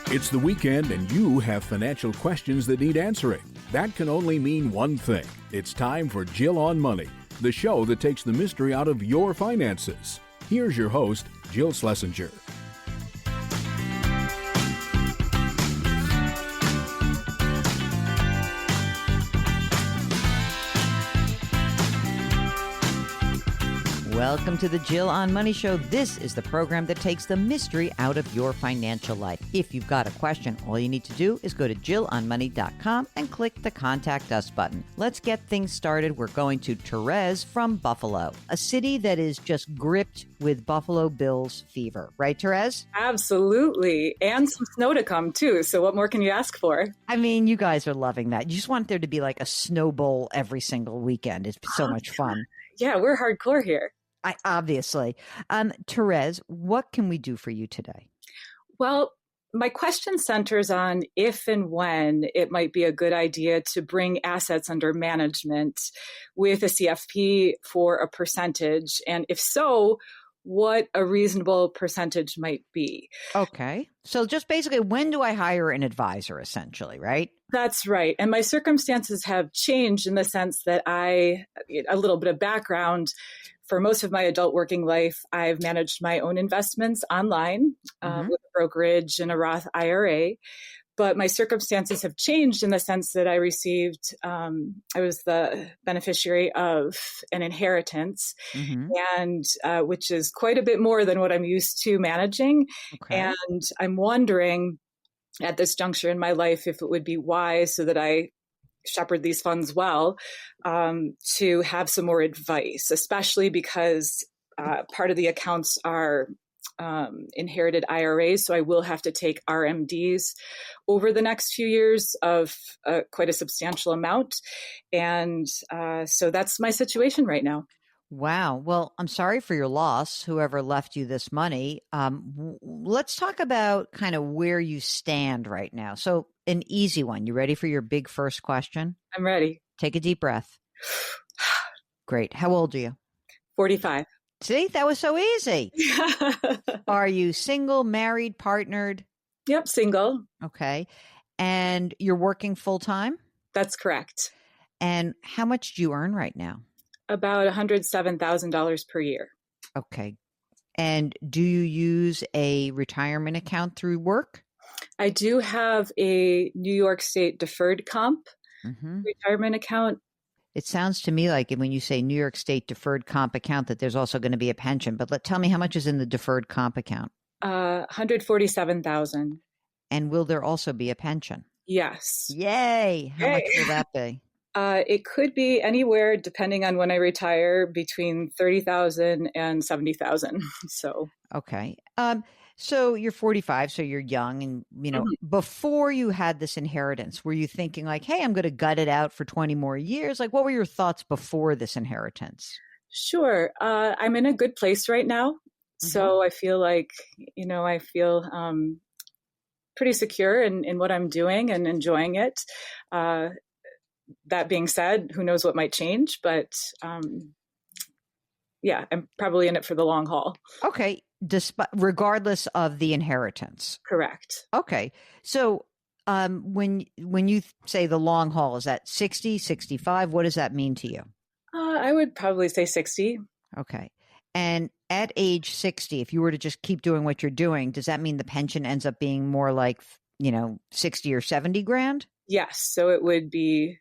It's the weekend and you have financial questions that need answering. That can only mean one thing. It's time for Jill on Money, the show that takes the mystery out of your finances. Here's your host, Jill Schlesinger. Welcome to the Jill on Money Show. This is the program that takes the mystery out of your financial life. If you've got a question, all you need to do is go to JillOnMoney.com and click the Contact Us button. Let's get things started. We're going to Therese from Buffalo, a city that is just gripped with Buffalo Bills fever. Right, Therese? Absolutely. And some snow to come, too. So what more can you ask for? I mean, you guys are loving that. You just want there to be like a snow bowl every single weekend. It's so much fun. Yeah, we're hardcore here. Obviously. Therese, what can we do for you today? Well, my question centers on if and when it might be a good idea to bring assets under management with a CFP for a percentage. And if so, what a reasonable percentage might be. Okay. So just basically, when do I hire an advisor, essentially, right? That's right. And my circumstances have changed in the sense that a little bit of background, for most of my adult working life, I've managed my own investments online with a brokerage and a Roth IRA. But my circumstances have changed in the sense that I was the beneficiary of an inheritance, and which is quite a bit more than what I'm used to managing. Okay. And I'm wondering at this juncture in my life if it would be wise, so that I shepherd these funds well, to have some more advice, especially because part of the accounts are inherited IRAs. So I will have to take RMDs over the next few years of quite a substantial amount. And so that's my situation right now. Wow. Well, I'm sorry for your loss, whoever left you this money. Let's talk about kind of where you stand right now. So an easy one. You ready for your big first question? I'm ready. Take a deep breath. Great. How old are you? 45. See, that was so easy. Are you single, married, partnered? Yep, single. Okay. And you're working full time? That's correct. And how much do you earn right now? About $107,000 per year. Okay. And do you use a retirement account through work? I do have a New York State deferred comp retirement account. It sounds to me like when you say New York State deferred comp account that there's also going to be a pension. But tell me, how much is in the deferred comp account? $147,000. And will there also be a pension? Yes. Yay! How much will that be? It could be anywhere, depending on when I retire, between $30,000 and $70,000. So okay. So you're 45, so you're young, and before you had this inheritance, were you thinking like, "Hey, I'm going to gut it out for 20 more years"? Like, what were your thoughts before this inheritance? Sure. I'm in a good place right now, so I feel like pretty secure in what I'm doing and enjoying it. That being said, who knows what might change, but I'm probably in it for the long haul. Okay. Regardless of the inheritance. Correct. Okay. So when you say the long haul, is that 60, 65? What does that mean to you? I would probably say 60. Okay. And at age 60, if you were to just keep doing what you're doing, does that mean the pension ends up being more like, 60 or 70 grand? Yes. So it would be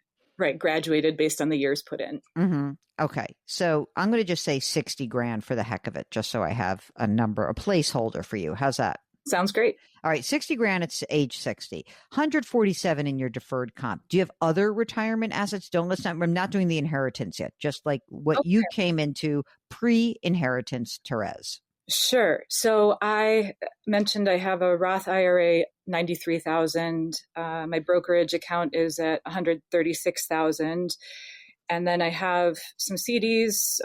graduated based on the years put in. Okay. So I'm going to just say 60 grand for the heck of it, just so I have a placeholder for you. How's that? Sounds great. All right. 60 grand at age 60, 147 in your deferred comp. Do you have other retirement assets? I'm not doing the inheritance yet. Just like what you came into pre-inheritance, Therese. Sure. So I mentioned I have a Roth IRA, 93,000. My brokerage account is at 136,000. And then I have some CDs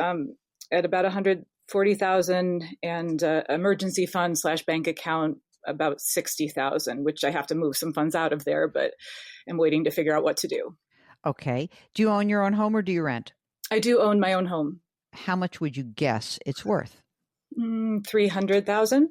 at about 140,000 and emergency fund / bank account about 60,000, which I have to move some funds out of there, but I'm waiting to figure out what to do. Okay. Do you own your own home or do you rent? I do own my own home. How much would you guess it's worth? 300,000.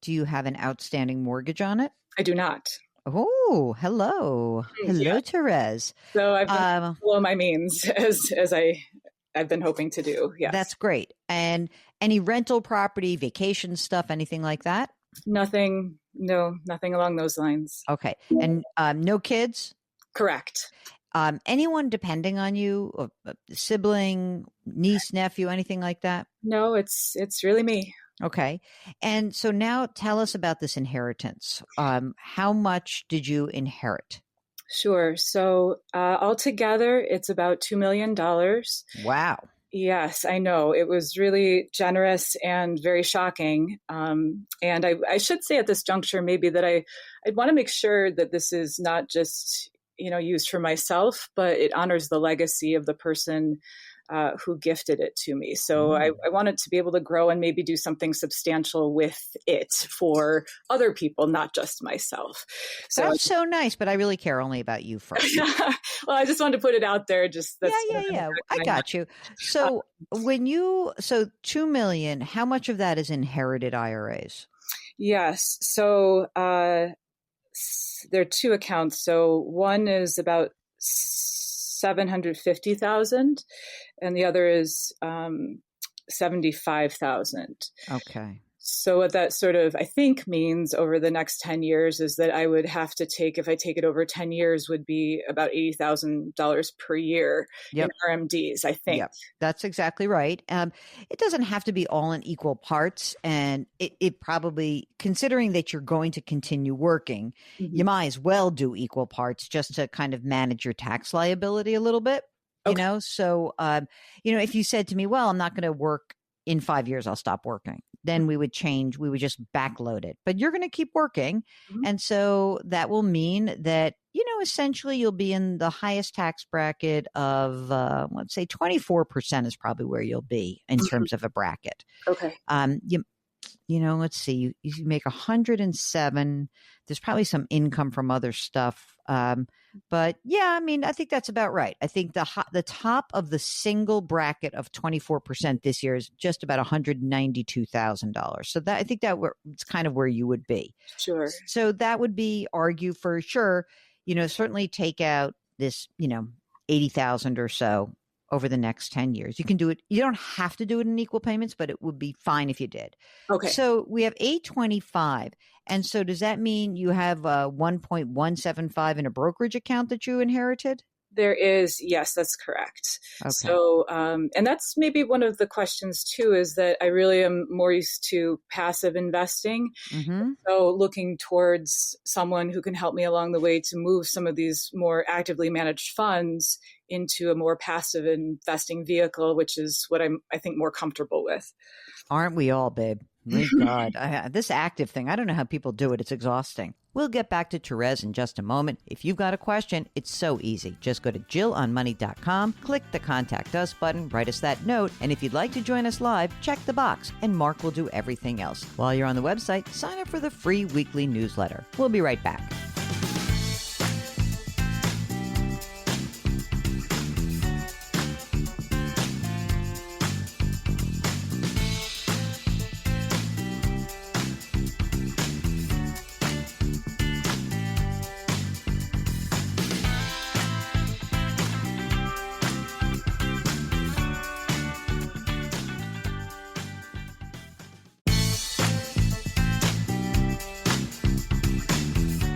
Do you have an outstanding mortgage on it? I do not. Oh, hello. Hello, Yeah. Therese. So I've been below my means as I've been hoping to do. Yes. That's great. And any rental property, vacation stuff, anything like that? Nothing. No, nothing along those lines. Okay. And no kids? Correct. Anyone depending on you, a sibling, niece, nephew, anything like that? No, it's really me. Okay. And so now tell us about this inheritance. How much did you inherit? Sure. So altogether, it's about $2 million. Wow. Yes, I know. It was really generous and very shocking. And I should say at this juncture, maybe that I'd want to make sure that this is not just, used for myself, but it honors the legacy of the person who gifted it to me. So I wanted to be able to grow and maybe do something substantial with it for other people, not just myself. So that's so nice, but I really care only about you first. Well, I just wanted to put it out there. Yeah. I got you. So so 2 million, how much of that is inherited IRAs? Yes. So there are two accounts. So one is about 750,000 and the other is 75,000. Okay. So what that sort of, I think, means over the next 10 years is that I would have to take, if I take it over 10 years, would be about $80,000 per year in RMDs, I think. Yep. That's exactly right. It doesn't have to be all in equal parts. And it probably, considering that you're going to continue working, you might as well do equal parts just to kind of manage your tax liability a little bit, you know? So, if you said to me, well, I'm not going to work in 5 years, I'll stop working. Then we would just backload it. But you're going to keep working. And so that will mean that, essentially you'll be in the highest tax bracket of, let's say 24% is probably where you'll be in terms of a bracket. Okay. Let's see, you make 107. There's probably some income from other stuff. But yeah, I think that's about right. I think the top of the single bracket of 24% this year is just about $192,000. So that, I think that it's kind of where you would be. Sure. So that would be argue for sure, certainly take out this, 80,000 or so over the next 10 years. You can do it. You don't have to do it in equal payments, but it would be fine if you did. Okay. So we have 825. And so does that mean you have 1.175 in a brokerage account that you inherited? There is. Yes, that's correct. Okay. So, and that's maybe one of the questions too, is that I really am more used to passive investing. So looking towards someone who can help me along the way to move some of these more actively managed funds into a more passive investing vehicle, which is what I think, more comfortable with. Aren't we all, babe? My God, this active thing, I don't know how people do it. It's exhausting. We'll get back to Therese in just a moment. If you've got a question, it's so easy. Just go to JillOnMoney.com, click the Contact Us button, write us that note, and if you'd like to join us live, check the box, and Mark will do everything else. While you're on the website, sign up for the free weekly newsletter. We'll be right back.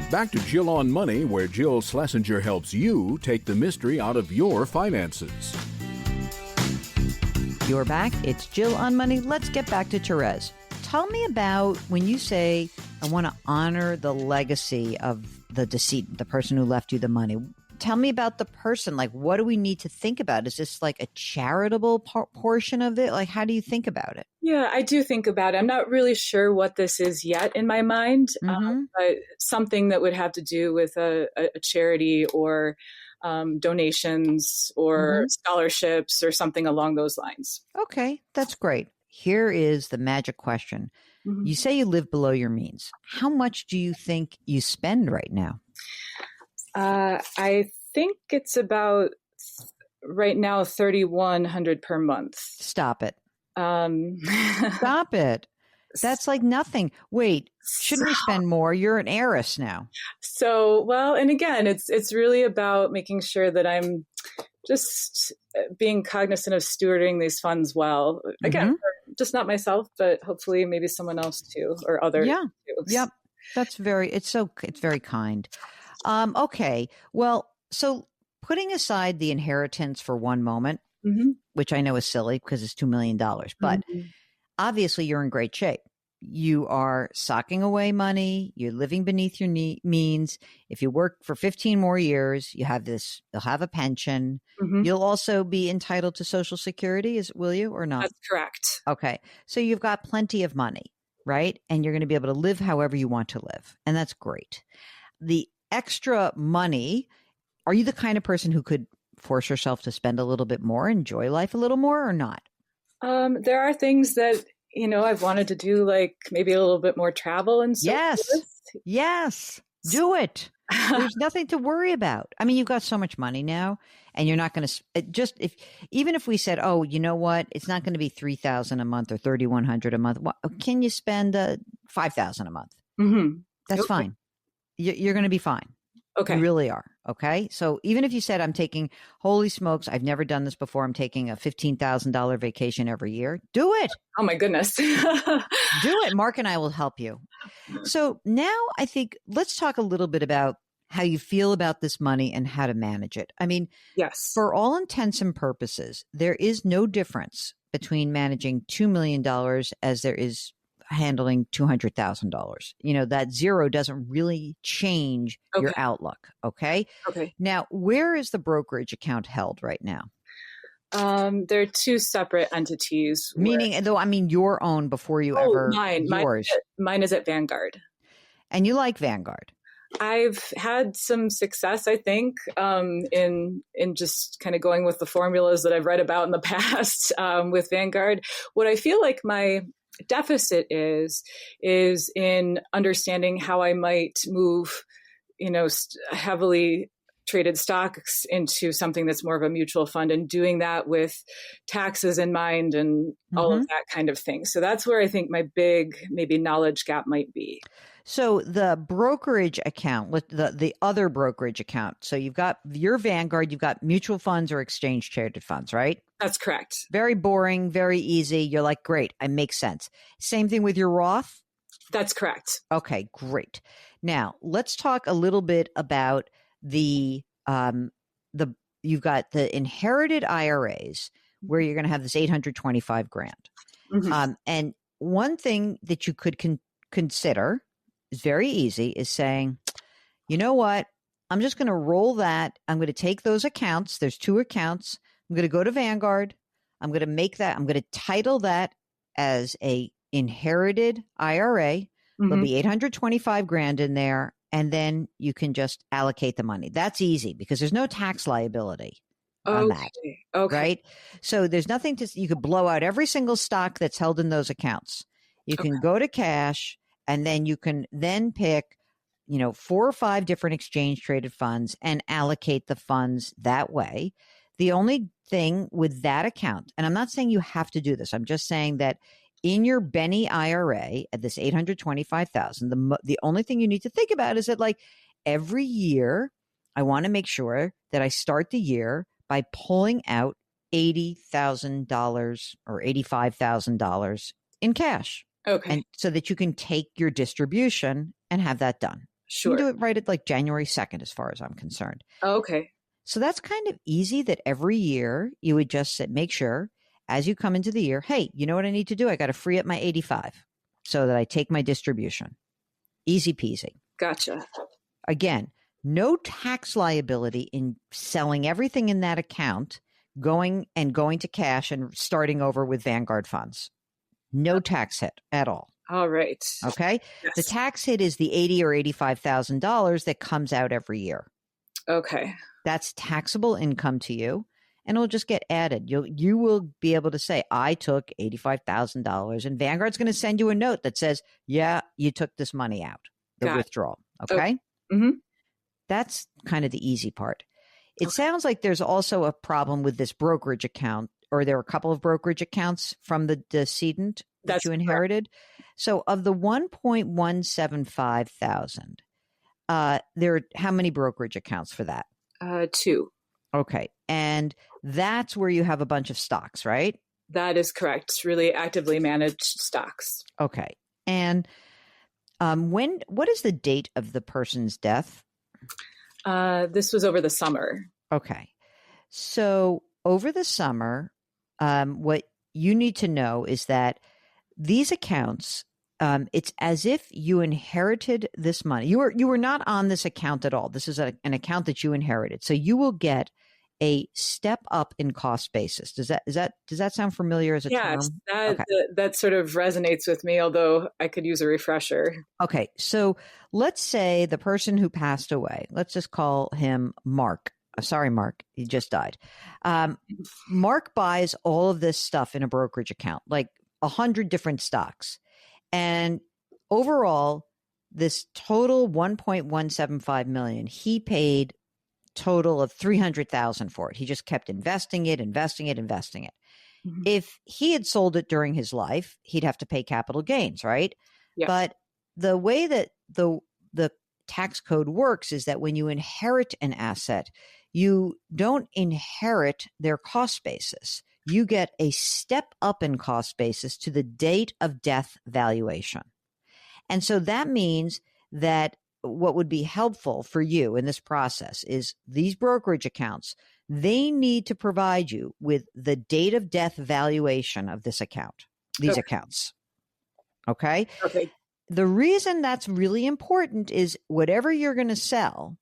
Back to Jill on Money, where Jill Schlesinger helps you take the mystery out of your finances. You're back. It's Jill on Money. Let's get back to Therese. Tell me about when you say, I want to honor the legacy of the decedent, the person who left you the money. Tell me about the person. Like, what do we need to think about? Is this like a charitable portion of it? Like, how do you think about it? Yeah, I do think about it. I'm not really sure what this is yet in my mind, but something that would have to do with a charity or donations or scholarships or something along those lines. Okay, that's great. Here is the magic question. You say you live below your means. How much do you think you spend right now? I think it's about right now $3,100 per month. Stop it. Stop it. That's like nothing. Wait, shouldn't we spend more? You're an heiress now. So, well, and again, it's really about making sure that I'm just being cognizant of stewarding these funds well. Again, just not myself, but hopefully maybe someone else too, or other. Yeah. Too. Yep. It's very kind. Okay. Well, so putting aside the inheritance for one moment, which I know is silly because it's $2 million, but obviously you're in great shape. You are socking away money. You're living beneath your means. If you work for 15 more years, you'll have a pension. You'll also be entitled to Social Security, will you or not? That's correct. Okay. So you've got plenty of money, right? And you're going to be able to live however you want to live. And that's great. The extra money, are you the kind of person who could force yourself to spend a little bit more, enjoy life a little more or not? There are things that, I've wanted to do, like maybe a little bit more travel and so forth. Yes. Do it. There's nothing to worry about. I mean, you've got so much money now, and you're not going to even if we said, oh, you know what, it's not going to be $3,000 a month or $3,100 a month. Can you spend $5,000 a month? That's fine. You're going to be fine. Okay. You really are. Okay. So even if you said, holy smokes, I've never done this before. I'm taking a $15,000 vacation every year. Do it. Oh my goodness. Do it. Mark and I will help you. So now I think let's talk a little bit about how you feel about this money and how to manage it. I mean, yes, for all intents and purposes, there is no difference between managing $2 million as there is handling $200,000. That zero doesn't really change your outlook. Okay. Okay. Now, where is the brokerage account held right now? They're two separate entities. Meaning, your own before you ever yours. Mine is at Vanguard. And you like Vanguard? I've had some success, I think, in just kind of going with the formulas that I've read about in the past with Vanguard. What I feel like my deficit is in understanding how I might move, heavily traded stocks into something that's more of a mutual fund, and doing that with taxes in mind and all of that kind of thing. So that's where I think my big maybe knowledge gap might be. So the brokerage account, with the other brokerage account. So you've got your Vanguard, you've got mutual funds or exchange traded funds, right? That's correct. Very boring, very easy. You're like, great, it makes sense. Same thing with your Roth? That's correct. Okay, great. Now let's talk a little bit about you've got the inherited IRAs where you're going to have this $825,000. And one thing that you could consider is very easy is saying, you know what, I'm just going to roll that. I'm going to take those accounts. There's two accounts. I'm going to go to Vanguard. I'm going to title that as a inherited IRA. There'll be $825,000 in there. And then you can just allocate the money. That's easy because there's no tax liability on that. Okay. Right? So there's nothing you could blow out every single stock that's held in those accounts. You can go to cash, and then you can then pick, 4 or 5 different exchange traded funds and allocate the funds that way. The only thing with that account, and I'm not saying you have to do this, I'm just saying that in your Benny IRA at this $825,000, the only thing you need to think about is that, like, every year, I want to make sure that I start the year by pulling out $80,000 or $85,000 in cash. Okay. And so that you can take your distribution and have that done. Sure. You can do it right at like January 2nd, as far as I'm concerned. Okay. So that's kind of easy, that every year you would just make sure as you come into the year, hey, you know what I need to do? I got to free up my 85 so that I take my distribution. Easy peasy. Gotcha. Again, no tax liability in selling everything in that account, going to cash and starting over with Vanguard funds. No tax hit at all. All right. Okay. Yes. The tax hit is the $80,000 or $85,000 that comes out every year. Okay. That's taxable income to you, and it'll just get added. You will be able to say, I took $85,000, and Vanguard's going to send you a note that says, yeah, you took this money out, the withdrawal. Okay. That's kind of the easy part. It sounds like there's also a problem with this brokerage account, or there are a couple of brokerage accounts from the decedent. That's you correct. inherited. So of the 1.175 thousand, there are how many brokerage accounts for that? 2. Okay. And that's where you have a bunch of stocks, right? That is correct. Really actively managed stocks. Okay. And what is the date of the person's death? This was over the summer. Okay. So over the summer, what you need to know is that these accounts, it's as if you inherited this money. You were not on this account at all. This is an account that you inherited. So you will get a step up in cost basis. Does that sound familiar as a term? Yes, that sort of resonates with me, although I could use a refresher. Okay. So let's say the person who passed away, let's just call him Mark. Sorry, Mark, he just died. Mark buys all of this stuff in a brokerage account, like 100 different stocks. And overall, this total 1.175 million, he paid total of 300,000 for it. He just kept investing it. Mm-hmm. If he had sold it during his life, he'd have to pay capital gains, right? Yeah. But the way that the tax code works is that when you inherit an asset, you don't inherit their cost basis. You get a step up in cost basis to the date of death valuation. And so that means that what would be helpful for you in this process is these brokerage accounts, they need to provide you with the date of death valuation of this account, these accounts. Okay? Okay. The reason that's really important is whatever you're going to sell,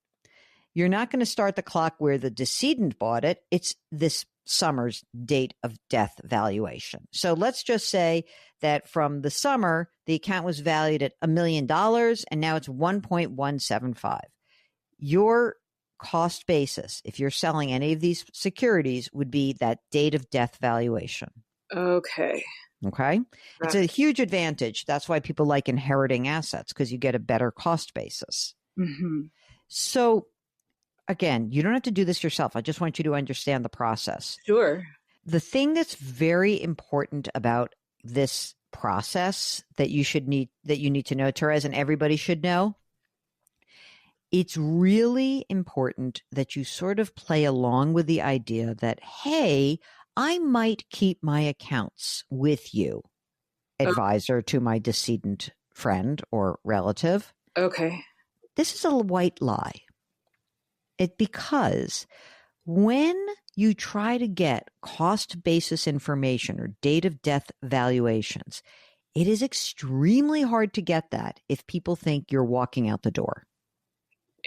you're not going to start the clock where the decedent bought it. It's this summer's date of death valuation. So let's just say that from the summer, the account was valued at $1 million and now it's 1.175. Your cost basis, if you're selling any of these securities, would be that date of death valuation. Okay. Okay. It's a huge advantage. That's why people like inheriting assets, because you get a better cost basis. Mm-hmm. So again, you don't have to do this yourself. I just want you to understand the process. Sure. The thing that's very important about this process that you need to know, Therese, and everybody should know, it's really important that you sort of play along with the idea that, hey, I might keep my accounts with you, advisor to my decedent friend or relative. Okay. This is a white lie. Because when you try to get cost basis information or date of death valuations, it is extremely hard to get that if people think you're walking out the door.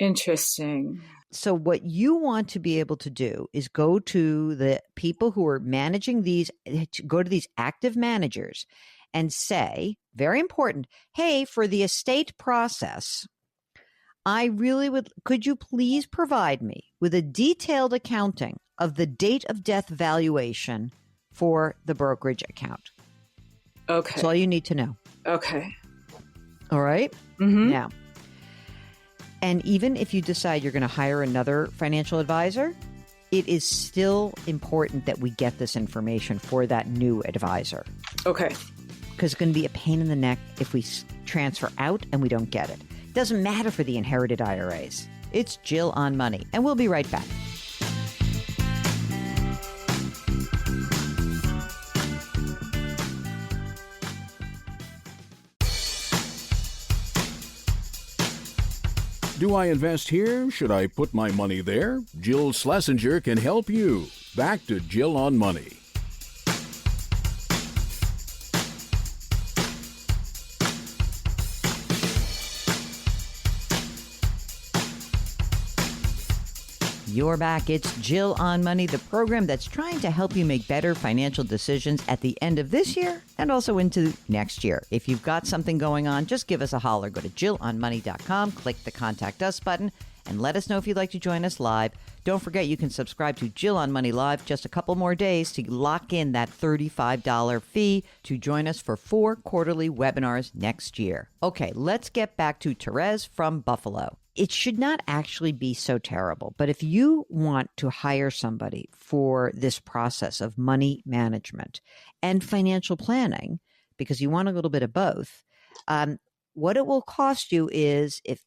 Interesting. So what you want to be able to do is go to the people who are managing these, go to these active managers and say, very important, hey, for the estate process, could you please provide me with a detailed accounting of the date of death valuation for the brokerage account? Okay. That's all you need to know. Okay. All right? Mm-hmm. Now, and even if you decide you're going to hire another financial advisor, it is still important that we get this information for that new advisor. Okay. Because it's going to be a pain in the neck if we transfer out and we don't get it. Doesn't matter for the inherited IRAs. It's Jill on Money, and we'll be right back. Do I invest here? Should I put my money there? Jill Schlesinger can help you. Back to Jill on Money. You're back. It's Jill on Money, the program that's trying to help you make better financial decisions at the end of this year and also into next year. If you've got something going on, just give us a holler. Go to JillOnMoney.com, click the Contact Us button, and let us know if you'd like to join us live. Don't forget you can subscribe to Jill on Money Live just a couple more days to lock in that $35 fee to join us for 4 quarterly webinars next year. Okay, let's get back to Therese from Buffalo. It should not actually be so terrible, but if you want to hire somebody for this process of money management and financial planning, because you want a little bit of both. What it will cost you is if,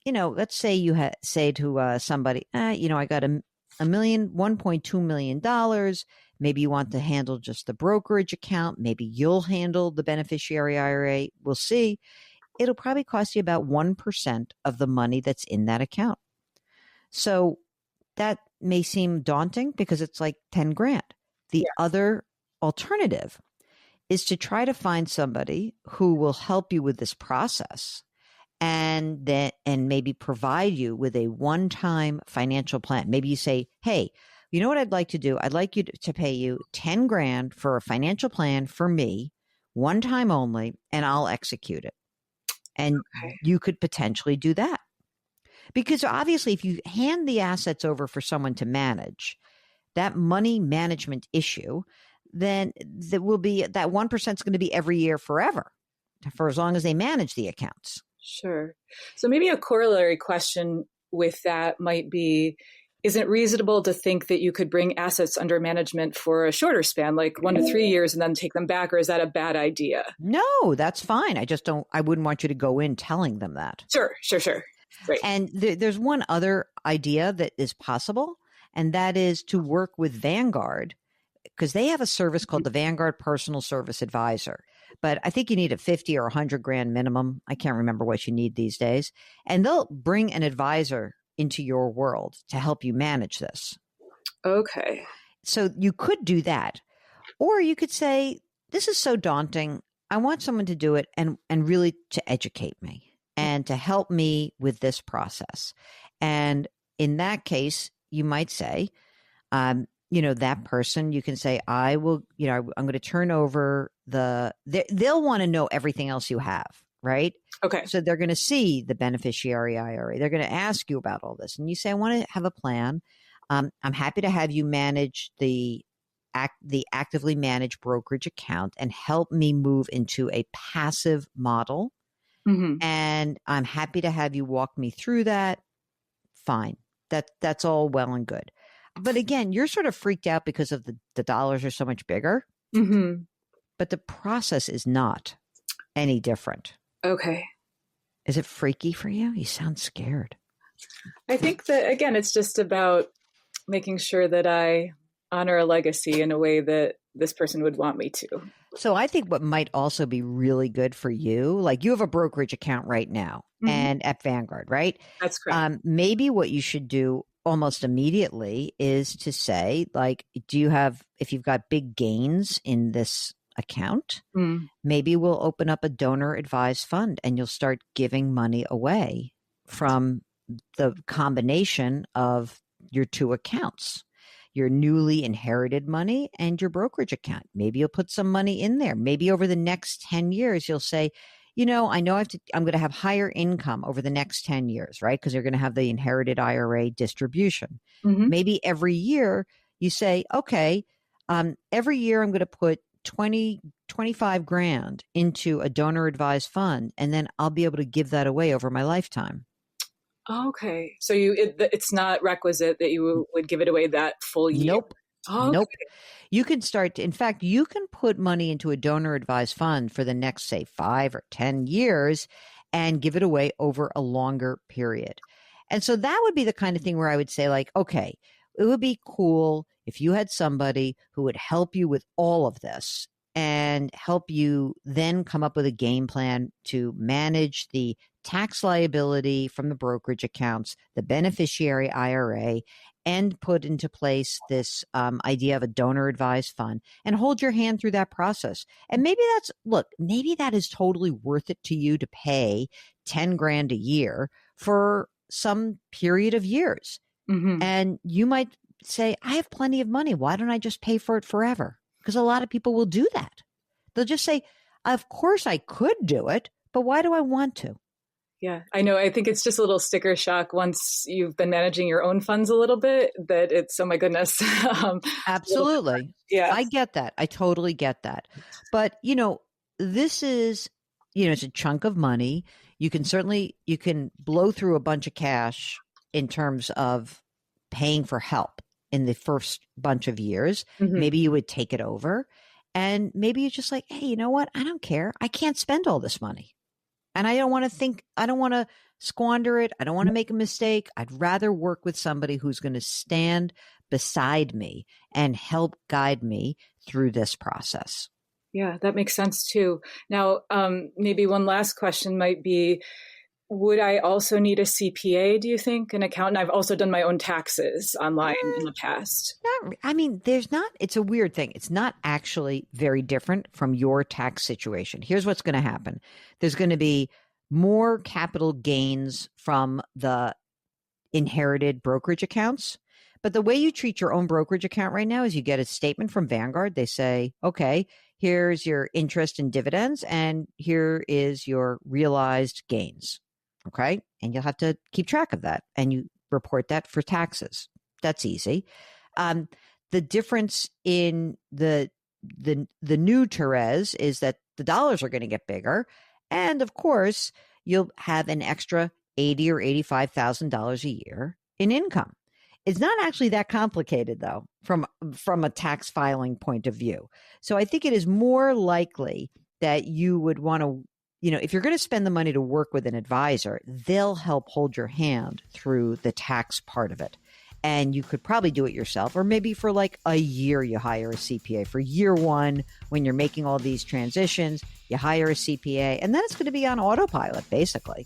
let's say you say to somebody, I got $1.2 million. Maybe you want to handle just the brokerage account. Maybe you'll handle the beneficiary IRA. We'll see. It'll probably cost you about 1% of the money that's in that account. So that may seem daunting because it's like 10 grand. The other alternative is to try to find somebody who will help you with this process and maybe provide you with a one-time financial plan. Maybe you say, hey, you know what I'd like to do? I'd like you to pay you 10 grand for a financial plan for me, one time only, and I'll execute it. And you could potentially do that. Because obviously, if you hand the assets over for someone to manage, that money management issue, then there will be that 1% is going to be every year forever, for as long as they manage the accounts. Sure. So maybe a corollary question with that might be, is it reasonable to think that you could bring assets under management for a shorter span, like 1 to 3 years, and then take them back? Or is that a bad idea? No, that's fine. I wouldn't want you to go in telling them that. Sure. Right. And there's one other idea that is possible, and that is to work with Vanguard, because they have a service called the Vanguard Personal Service Advisor. But I think you need a 50 or 100 grand minimum. I can't remember what you need these days. And they'll bring an advisor into your world to help you manage this. Okay. So you could do that. Or you could say, this is so daunting. I want someone to do it and really to educate me and to help me with this process. And in that case, you might say, that person, you can say, I will, I'm going to turn over they'll want to know everything else you have, right? Okay. So they're going to see the beneficiary IRA. They're going to ask you about all this. And you say, I want to have a plan. I'm happy to have you manage the actively managed brokerage account and help me move into a passive model. Mm-hmm. And I'm happy to have you walk me through that. Fine. That's all well and good. But again, you're sort of freaked out because of the dollars are so much bigger. Mm-hmm. But the process is not any different. Okay. Is it freaky for you? You sound scared. I think that, again, it's just about making sure that I honor a legacy in a way that this person would want me to. So I think what might also be really good for you, like you have a brokerage account right now and at Vanguard, right? That's correct. Maybe what you should do almost immediately is to say, like, if you've got big gains in this account, maybe we'll open up a donor advised fund and you'll start giving money away from the combination of your two accounts, your newly inherited money and your brokerage account. Maybe you'll put some money in there. Maybe over the next 10 years, you'll say, I know I'm going to have higher income over the next 10 years, right? Because you're going to have the inherited IRA distribution. Mm-hmm. Maybe every year you say, okay, every year I'm going to put 25 grand into a donor advised fund, and then I'll be able to give that away over my lifetime. Okay. So it's not requisite that you would give it away that full year? Nope. Okay. Nope. You can in fact, you can put money into a donor advised fund for the next, say, 5 or 10 years and give it away over a longer period. And so that would be the kind of thing where I would say, like, okay, it would be cool if you had somebody who would help you with all of this and help you then come up with a game plan to manage the tax liability from the brokerage accounts, the beneficiary IRA, and put into place this idea of a donor advised fund and hold your hand through that process. And maybe maybe that is totally worth it to you to pay 10 grand a year for some period of years. Mm-hmm. And you might say, I have plenty of money. Why don't I just pay for it forever? Because a lot of people will do that. They'll just say, of course I could do it, but why do I want to? Yeah, I know. I think it's just a little sticker shock once you've been managing your own funds a little bit that it's, oh my goodness. Absolutely. Yeah. I get that. I totally get that. But, this is, it's a chunk of money. You can blow through a bunch of cash in terms of paying for help in the first bunch of years. Mm-hmm. Maybe you would take it over. And maybe you're just like, hey, you know what? I don't care. I can't spend all this money. And I don't want to squander it. I don't want to make a mistake. I'd rather work with somebody who's going to stand beside me and help guide me through this process. Yeah, that makes sense too. Now, maybe one last question might be, would I also need a CPA, do you think, an accountant? I've also done my own taxes online in the past. It's a weird thing. It's not actually very different from your tax situation. Here's what's going to happen. There's going to be more capital gains from the inherited brokerage accounts. But the way you treat your own brokerage account right now is you get a statement from Vanguard. They say, okay, here's your interest and dividends, and here is your realized gains. Okay. And you'll have to keep track of that, and you report that for taxes. That's easy. The difference in the new Therese is that the dollars are going to get bigger. And of course, you'll have an extra $80,000 or $85,000 a year in income. It's not actually that complicated, though, from a tax filing point of view. So I think it is more likely that you would want to, if you're going to spend the money to work with an advisor, they'll help hold your hand through the tax part of it. And you could probably do it yourself, or maybe for like a year, you hire a CPA. For year one, when you're making all these transitions, you hire a CPA, and then it's going to be on autopilot, basically.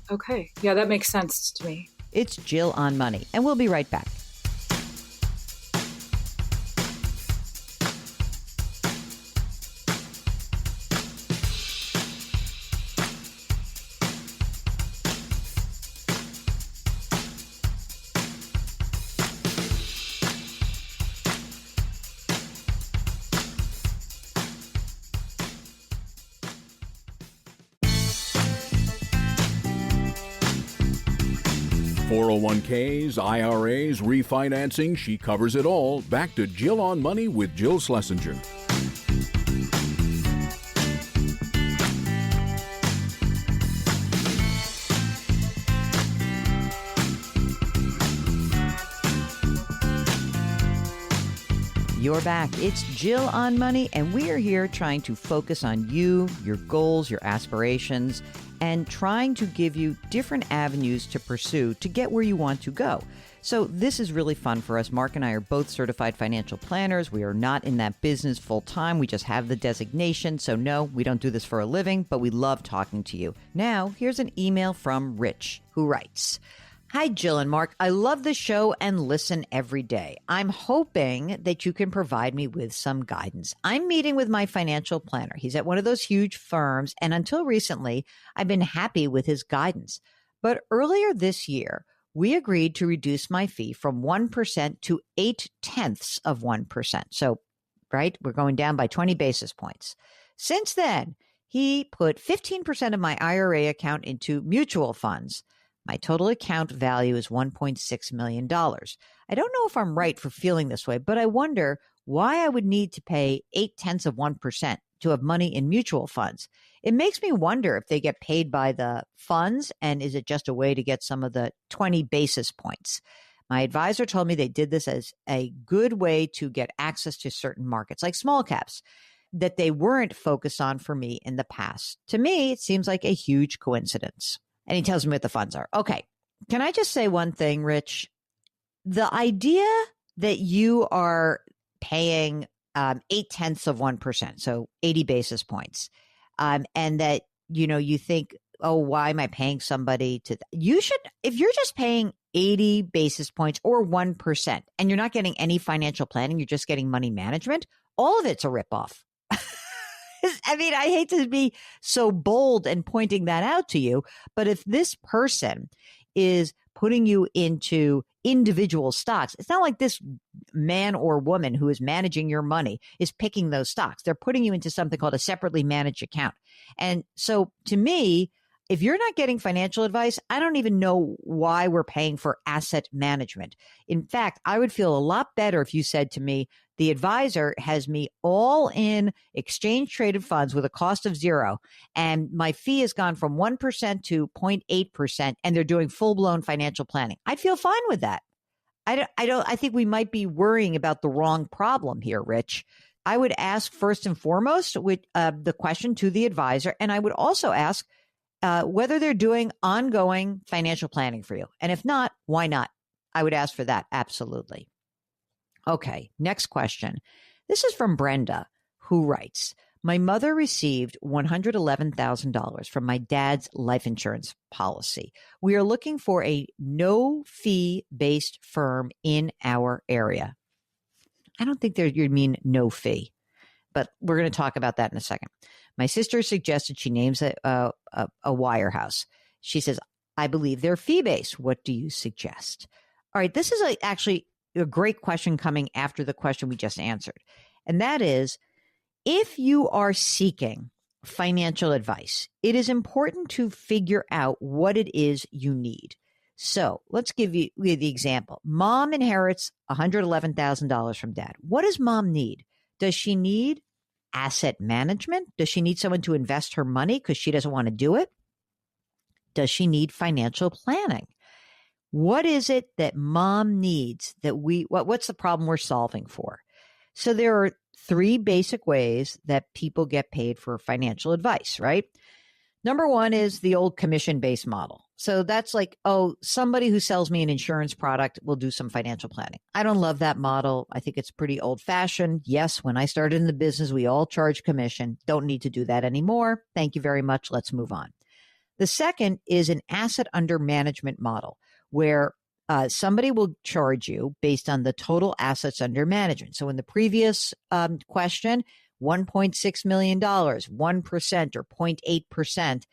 Okay. Yeah, that makes sense to me. It's Jill on Money, and we'll be right back. .401ks, IRAs, refinancing, she covers it all. Back to Jill on Money with Jill Schlesinger. You're back. It's Jill on Money, and we are here trying to focus on you, your goals, your aspirations, and trying to give you different avenues to pursue to get where you want to go. So this is really fun for us. Mark and I are both certified financial planners. We are not in that business full time. We just have the designation. So no, we don't do this for a living, but we love talking to you. Now, here's an email from Rich, who writes, "Hi, Jill and Mark. I love the show and listen every day. I'm hoping that you can provide me with some guidance. I'm meeting with my financial planner. He's at one of those huge firms, and until recently, I've been happy with his guidance. But earlier this year, we agreed to reduce my fee from 1% to 0.8%. So, right, we're going down by 20 basis points. Since then, he put 15% of my IRA account into mutual funds. My total account value is $1.6 million. I don't know if I'm right for feeling this way, but I wonder why I would need to pay 0.8% to have money in mutual funds. It makes me wonder if they get paid by the funds, and is it just a way to get some of the 20 basis points? My advisor told me they did this as a good way to get access to certain markets, like small caps, that they weren't focused on for me in the past. To me, it seems like a huge coincidence." And he tells me what the funds are. Okay. Can I just say one thing, Rich? The idea that you are paying 0.8%, so 80 basis points, and that, you think, oh, why am I paying somebody to, you should, if you're just paying 80 basis points or 1%, and you're not getting any financial planning, you're just getting money management, all of it's a ripoff. I mean, I hate to be so bold and pointing that out to you, but if this person is putting you into individual stocks, it's not like this man or woman who is managing your money is picking those stocks. They're putting you into something called a separately managed account. And so to me, if you're not getting financial advice, I don't even know why we're paying for asset management. In fact, I would feel a lot better if you said to me, the advisor has me all in exchange traded funds with a cost of 0, and my fee has gone from 1% to 0.8%, and they're doing full blown financial planning. I'd feel fine with that. I think we might be worrying about the wrong problem here, Rich. I would ask first and foremost with the question to the advisor, and I would also ask whether they're doing ongoing financial planning for you. And if not, why not? I would ask for that. Absolutely. Okay, next question. This is from Brenda, who writes, my mother received $111,000 from my dad's life insurance policy. We are looking for a no-fee-based firm in our area. I don't think you mean no fee, but we're going to talk about that in a second. My sister suggested she names a wirehouse. She says, I believe they're fee-based. What do you suggest? All right, this is actually a great question coming after the question we just answered. And that is, if you are seeking financial advice, it is important to figure out what it is you need. So let's give you the example. Mom inherits $111,000 from dad. What does mom need? Does she need asset management? Does she need someone to invest her money because she doesn't want to do it? Does she need financial planning? What is it that mom needs that what's the problem we're solving for? So there are 3 basic ways that people get paid for financial advice, right? Number 1 is the old commission-based model. So that's like, somebody who sells me an insurance product will do some financial planning. I don't love that model. I think it's pretty old-fashioned. Yes, when I started in the business, we all charge commission. Don't need to do that anymore. Thank you very much. Let's move on. The second is an asset under management model, where somebody will charge you based on the total assets under management. So in the previous question, $1.6 million, 1% or 0.8%,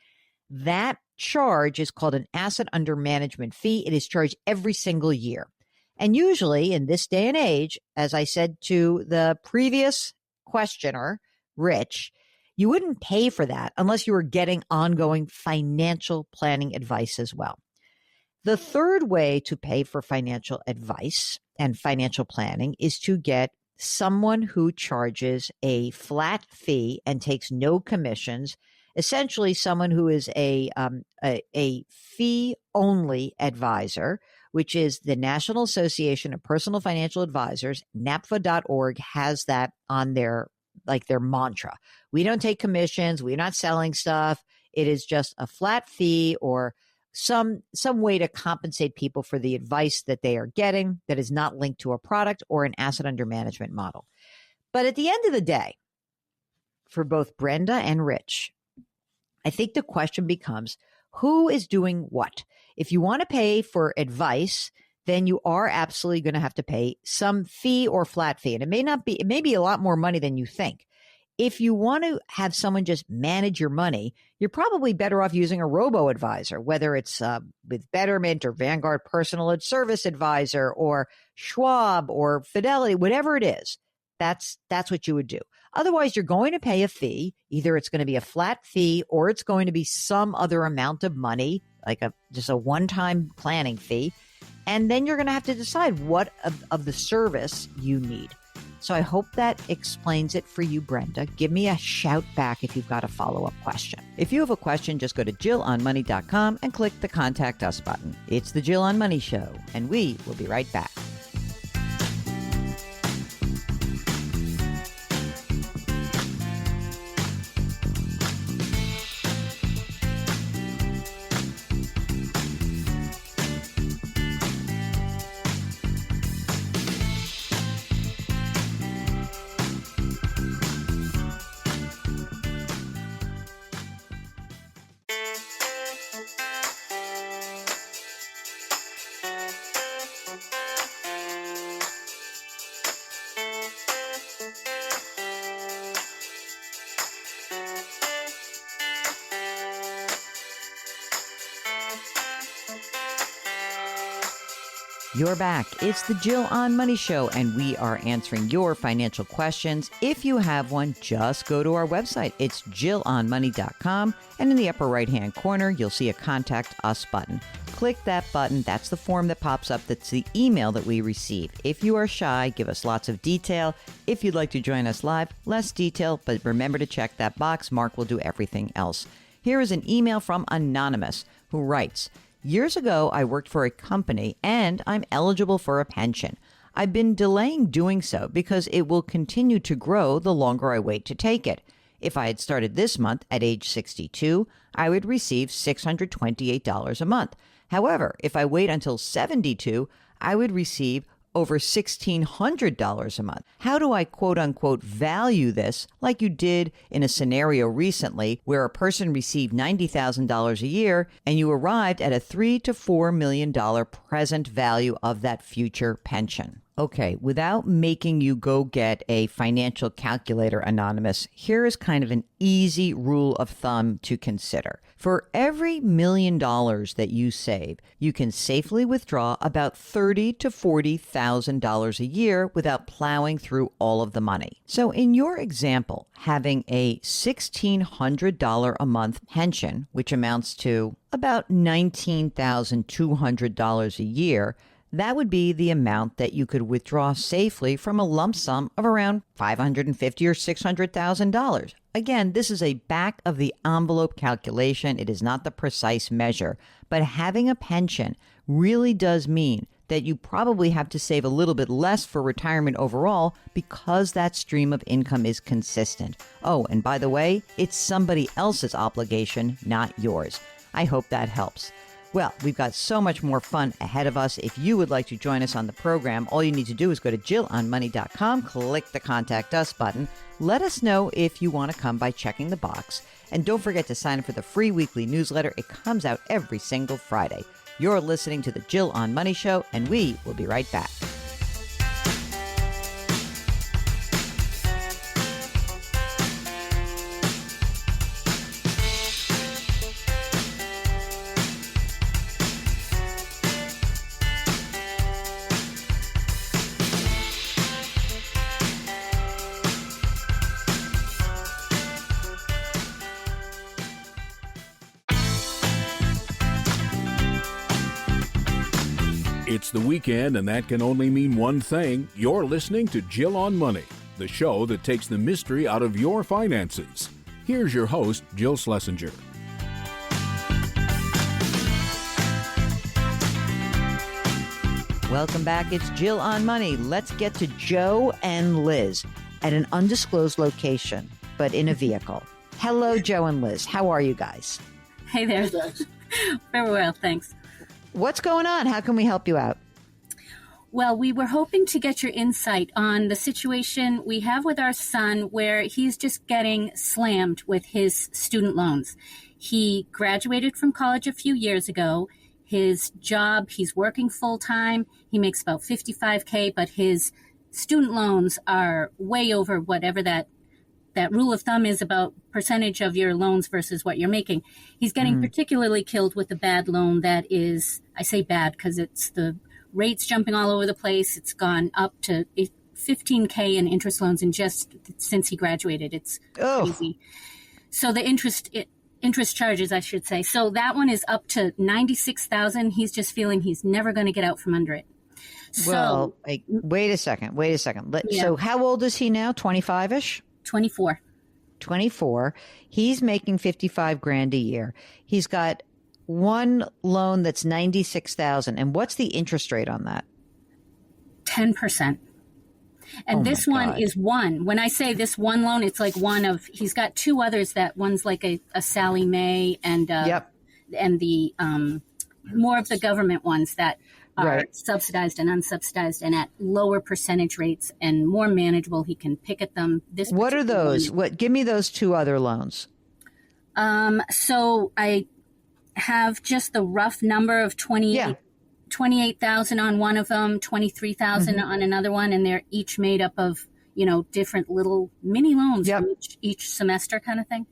that charge is called an asset under management fee. It is charged every single year. And usually in this day and age, as I said to the previous questioner, Rich, you wouldn't pay for that unless you were getting ongoing financial planning advice as well. The third way to pay for financial advice and financial planning is to get someone who charges a flat fee and takes no commissions, essentially someone who is a fee-only advisor, which is the National Association of Personal Financial Advisors. NAPFA.org has that on their mantra. We don't take commissions. We're not selling stuff. It is just a flat fee or some way to compensate people for the advice that they are getting that is not linked to a product or an asset under management model. But at the end of the day, for both Brenda and Rich, I think the question becomes, who is doing what? If you want to pay for advice, then you are absolutely going to have to pay some fee or flat fee. And it may be a lot more money than you think. If you want to have someone just manage your money, you're probably better off using a robo-advisor, whether it's with Betterment or Vanguard Personal Service Advisor or Schwab or Fidelity, whatever it is. That's what you would do. Otherwise, you're going to pay a fee. Either it's going to be a flat fee or it's going to be some other amount of money, like just a one-time planning fee. And then you're going to have to decide what of the service you need. So I hope that explains it for you, Brenda. Give me a shout back if you've got a follow-up question. If you have a question, just go to JillOnMoney.com and click the Contact Us button. It's the Jill on Money Show, and we will be right back. You're back. It's the Jill on Money Show, and we are answering your financial questions. If you have one, just go to our website. It's JillOnMoney.com, and in the upper right-hand corner, you'll see a Contact Us button. Click that button. That's the form that pops up. That's the email that we receive. If you are shy, give us lots of detail. If you'd like to join us live, less detail, but remember to check that box. Mark will do everything else. Here is an email from Anonymous, who writes, Years ago, I worked for a company and I'm eligible for a pension. I've been delaying doing so because it will continue to grow the longer I wait to take it. If I had started this month at age 62, I would receive $628 a month. However, if I wait until 72, I would receive over $1,600 a month. How do I quote unquote value this like you did in a scenario recently where a person received $90,000 a year and you arrived at a $3 to $4 million present value of that future pension? Okay, without making you go get a financial calculator, Anonymous, here is kind of an easy rule of thumb to consider. For every $1 million that you save, you can safely withdraw about $30,000 to $40,000 a year without plowing through all of the money. So in your example, having a $1,600 a month pension, which amounts to about $19,200 a year, that would be the amount that you could withdraw safely from a lump sum of around $550,000 or $600,000. Again, this is a back of the envelope calculation. It is not the precise measure, but having a pension really does mean that you probably have to save a little bit less for retirement overall because that stream of income is consistent. Oh, and by the way, it's somebody else's obligation, not yours. I hope that helps. Well, we've got so much more fun ahead of us. If you would like to join us on the program, all you need to do is go to JillOnMoney.com, click the Contact Us button. Let us know if you want to come by checking the box. And don't forget to sign up for the free weekly newsletter. It comes out every single Friday. You're listening to the Jill on Money Show, and we will be right back. It's the weekend, and that can only mean one thing. You're listening to Jill on Money, the show that takes the mystery out of your finances. Here's your host, Jill Schlesinger. Welcome back. It's Jill on Money. Let's get to Joe and Liz at an undisclosed location, but in a vehicle. Hello, Joe and Liz. How are you guys? Hey there. Very well, thanks. What's going on? How can we help you out? Well, we were hoping to get your insight on the situation we have with our son where he's just getting slammed with his student loans. He graduated from college a few years ago. His job, he's working full time. He makes about $55K, but his student loans are way over whatever that rule of thumb is about percentage of your loans versus what you're making. He's getting particularly killed with a bad loan that is, I say bad because it's the rates jumping all over the place. It's gone up to $15K in interest loans in just since he graduated. It's crazy. So the interest charges, I should say. So that one is up to $96,000. He's just feeling he's never going to get out from under it. Well, wait a second. Yeah. So how old is he now? 25-ish? 24. 24. He's making $55,000 a year. He's got one loan that's $96,000. And what's the interest rate on that? 10%. And this one is one. When I say this one loan, it's like one of, he's got two others that one's like a Sally Mae and the more of the government ones that are subsidized and unsubsidized and at lower percentage rates and more manageable. He can pick at them. What are those? Give me those two other loans. So I have just the rough number of 28,000 on one of them, 23,000 on another one, and they're each made up of, different little mini loans from each semester kind of thing.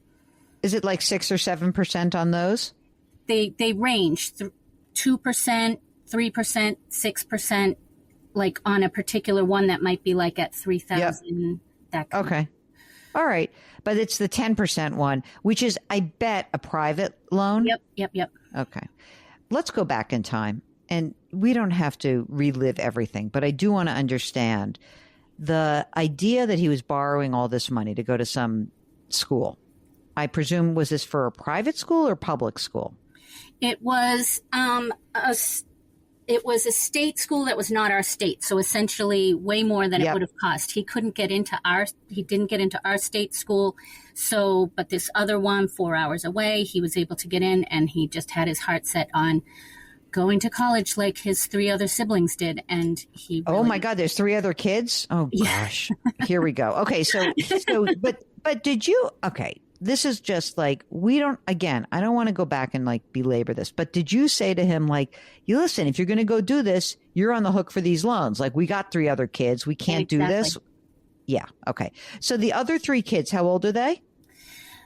Is it like 6 or 7% on those? They range 2%, 3%, 6%, like on a particular one that might be like at 3,000. That kind Okay. All right. But it's the 10% one, which is, I bet, a private loan. Yep. Okay. Let's go back in time. And we don't have to relive everything, but I do want to understand the idea that he was borrowing all this money to go to some school. I presume, was this for a private school or public school? It was it was a state school that was not our state. So essentially way more than it Yep. would have cost. He didn't get into our state school. So, but this other one, 4 hours away, he was able to get in, and he just had his heart set on going to college like his 3 other siblings did. And he Oh really- my God, there's 3 other kids? Oh gosh. Here we go. Okay, so but did you okay, this is just like I don't want to go back and like belabor this, but did you say to him like, you listen, if you're going to go do this, you're on the hook for these loans. Like, we got 3 other kids. We can't do this. Yeah. Okay. So the other 3 kids, how old are they?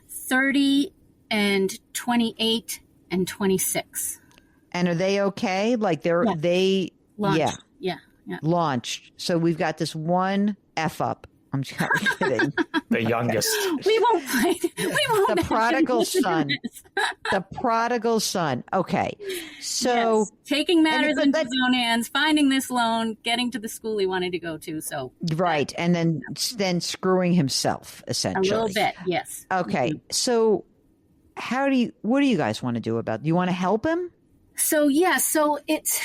30 and 28 and 26. And are they okay? Like they Launched. Yeah. launched. So we've got this one F up. I'm just kidding. The youngest. We won't fight. We won't. The prodigal son. The prodigal son. Okay. So Yes. Taking matters and into his own hands, finding this loan, getting to the school he wanted to go to. So right. And then screwing himself, a essentially. little bit, yes. Okay. So what do you guys want to do about it? Do you want to help him? So it's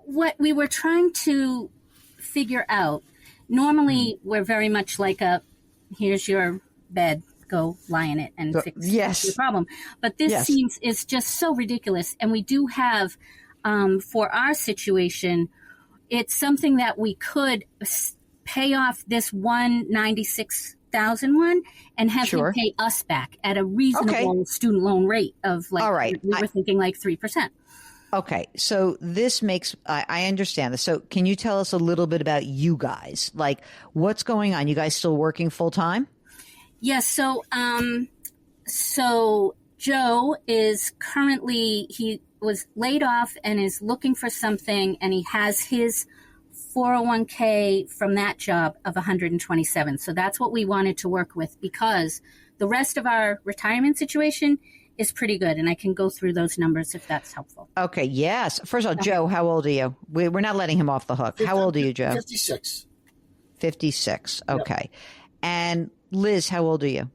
what we were trying to figure out. Normally, we're very much like here's your bed, go lie in it and fix your problem. But this is just so ridiculous. And we do have, for our situation, it's something that we could pay off this $196,000 one and have him pay us back at a reasonable student loan rate of like, all right. we were thinking like 3%. Okay, so this makes, I understand this. So can you tell us a little bit about you guys? Like, what's going on? You guys still working full time? Yes. So Joe is currently, he was laid off and is looking for something, and he has his 401k from that job of 127. So that's what we wanted to work with, because the rest of our retirement situation is pretty good. And I can go through those numbers if that's helpful. Okay. Yes. First of all, Joe, how old are you? We're not letting him off the hook. How old are you, Joe? 56. 56. Okay. And Liz, how old are you?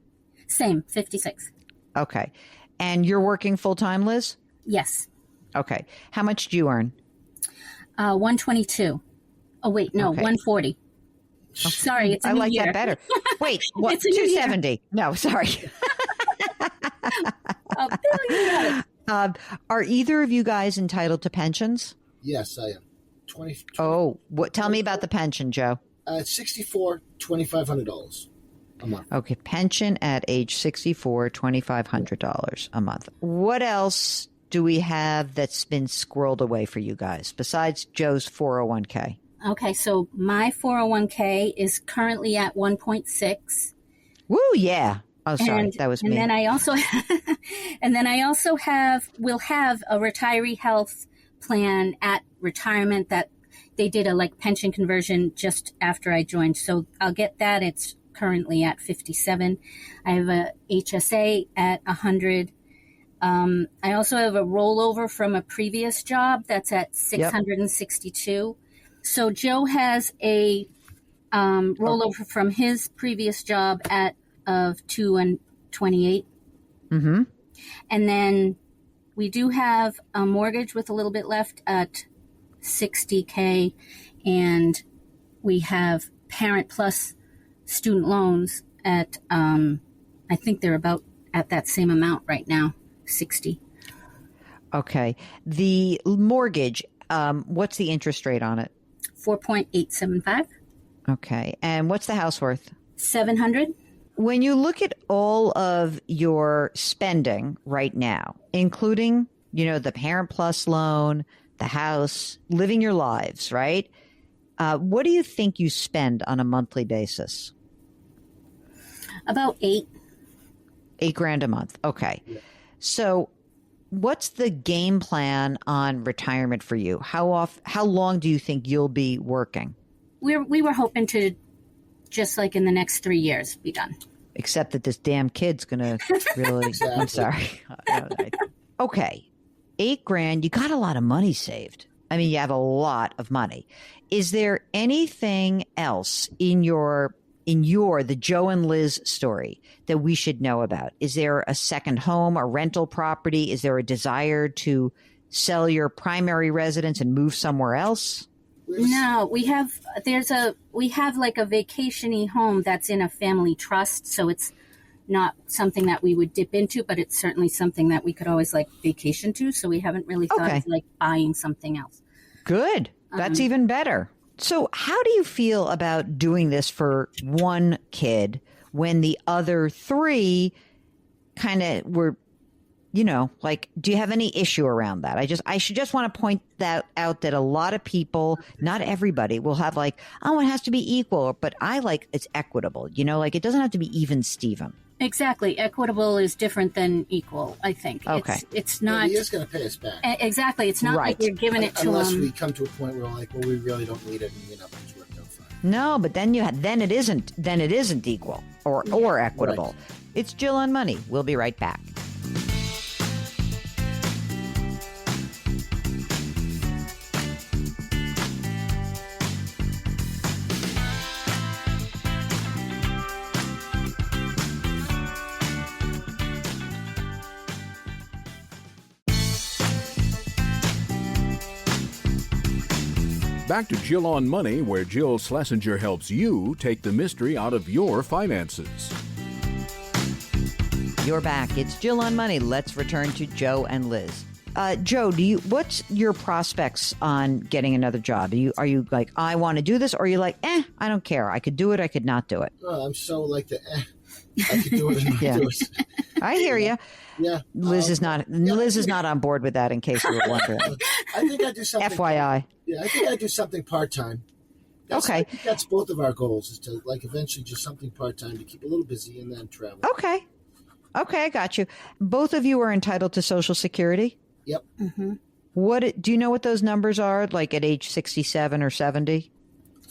Same, 56. Okay. And you're working full time, Liz? Yes. Okay. How much do you earn? 122. Oh, wait, no, 140. Sorry, it's a I new like year. that better. Wait, what? It's a new year. 270. No, sorry. Are either of you guys entitled to pensions? Yes, I am. 20. Oh, tell me about the pension, Joe. At 64, $2,500 a month. Okay, pension at age 64, $2,500 a month. What else do we have that's been squirreled away for you guys besides Joe's 401k? Okay, so my 401k is currently at 1.6. Woo, yeah. Oh, sorry, that was me. And then I also, will have a retiree health plan at retirement that they did a like pension conversion just after I joined. So I'll get that. It's currently at 57. I have a HSA at 100. I also have a rollover from a previous job that's at 662. So Joe has a rollover from his previous job of 228. Mm-hmm. And then we do have a mortgage with a little bit left at $60K, and we have Parent Plus student loans at I think they're about at that same amount right now, 60. Okay. The mortgage, what's the interest rate on it? 4.875. Okay. And what's the house worth? 700. When you look at all of your spending right now, including, the Parent Plus loan, the house, living your lives, right? What do you think you spend on a monthly basis? About $8,000 a month. Okay. So what's the game plan on retirement for you? How long do you think you'll be working? We were hoping to, just like in the next 3 years, be done. Except that this damn kid's going to really, Exactly. I'm sorry. Okay. $8,000, you got a lot of money saved. I mean, you have a lot of money. Is there anything else in the Joe and Liz story that we should know about? Is there a second home, a rental property? Is there a desire to sell your primary residence and move somewhere else? No, we have like a vacation-y home that's in a family trust, so it's not something that we would dip into, but it's certainly something that we could always like vacation to. So we haven't really thought of like buying something else. Good. That's even better. So how do you feel about doing this for one kid when the other three kind of were, you know, like, do you have any issue around that? I should just want to point that out, that a lot of people, not everybody, will have like, oh, it has to be equal, but I like it's equitable, you know, like it doesn't have to be even Steven. Exactly. Equitable is different than equal, I think. Okay. It's not. He is going to pay us back. Exactly. It's not like you're giving it to unless him. we come to a point where we're like, well, we really don't need it, and you know, it's worked out fine. No, but then then it isn't equal or equitable. Right. It's Jill on Money. We'll be right back. Back to Jill on Money, where Jill Schlesinger helps you take the mystery out of your finances. You're back. It's Jill on Money. Let's return to Joe and Liz. Joe, what's your prospects on getting another job? Are you like, I want to do this, or are you like, I don't care. I could do it. I could not do it. Oh, I'm so like I could do it and not do it. I hear you. Yeah. Liz is not. Liz is not on board with that. In case you were wondering. I think I do something. FYI. Yeah, I think I do something part time. Okay. I think that's both of our goals, is to like eventually just something part time to keep a little busy and then travel. Okay, I got you. Both of you are entitled to Social Security. Yep. Mm-hmm. What do you know? What those numbers are like at age 67 or 70?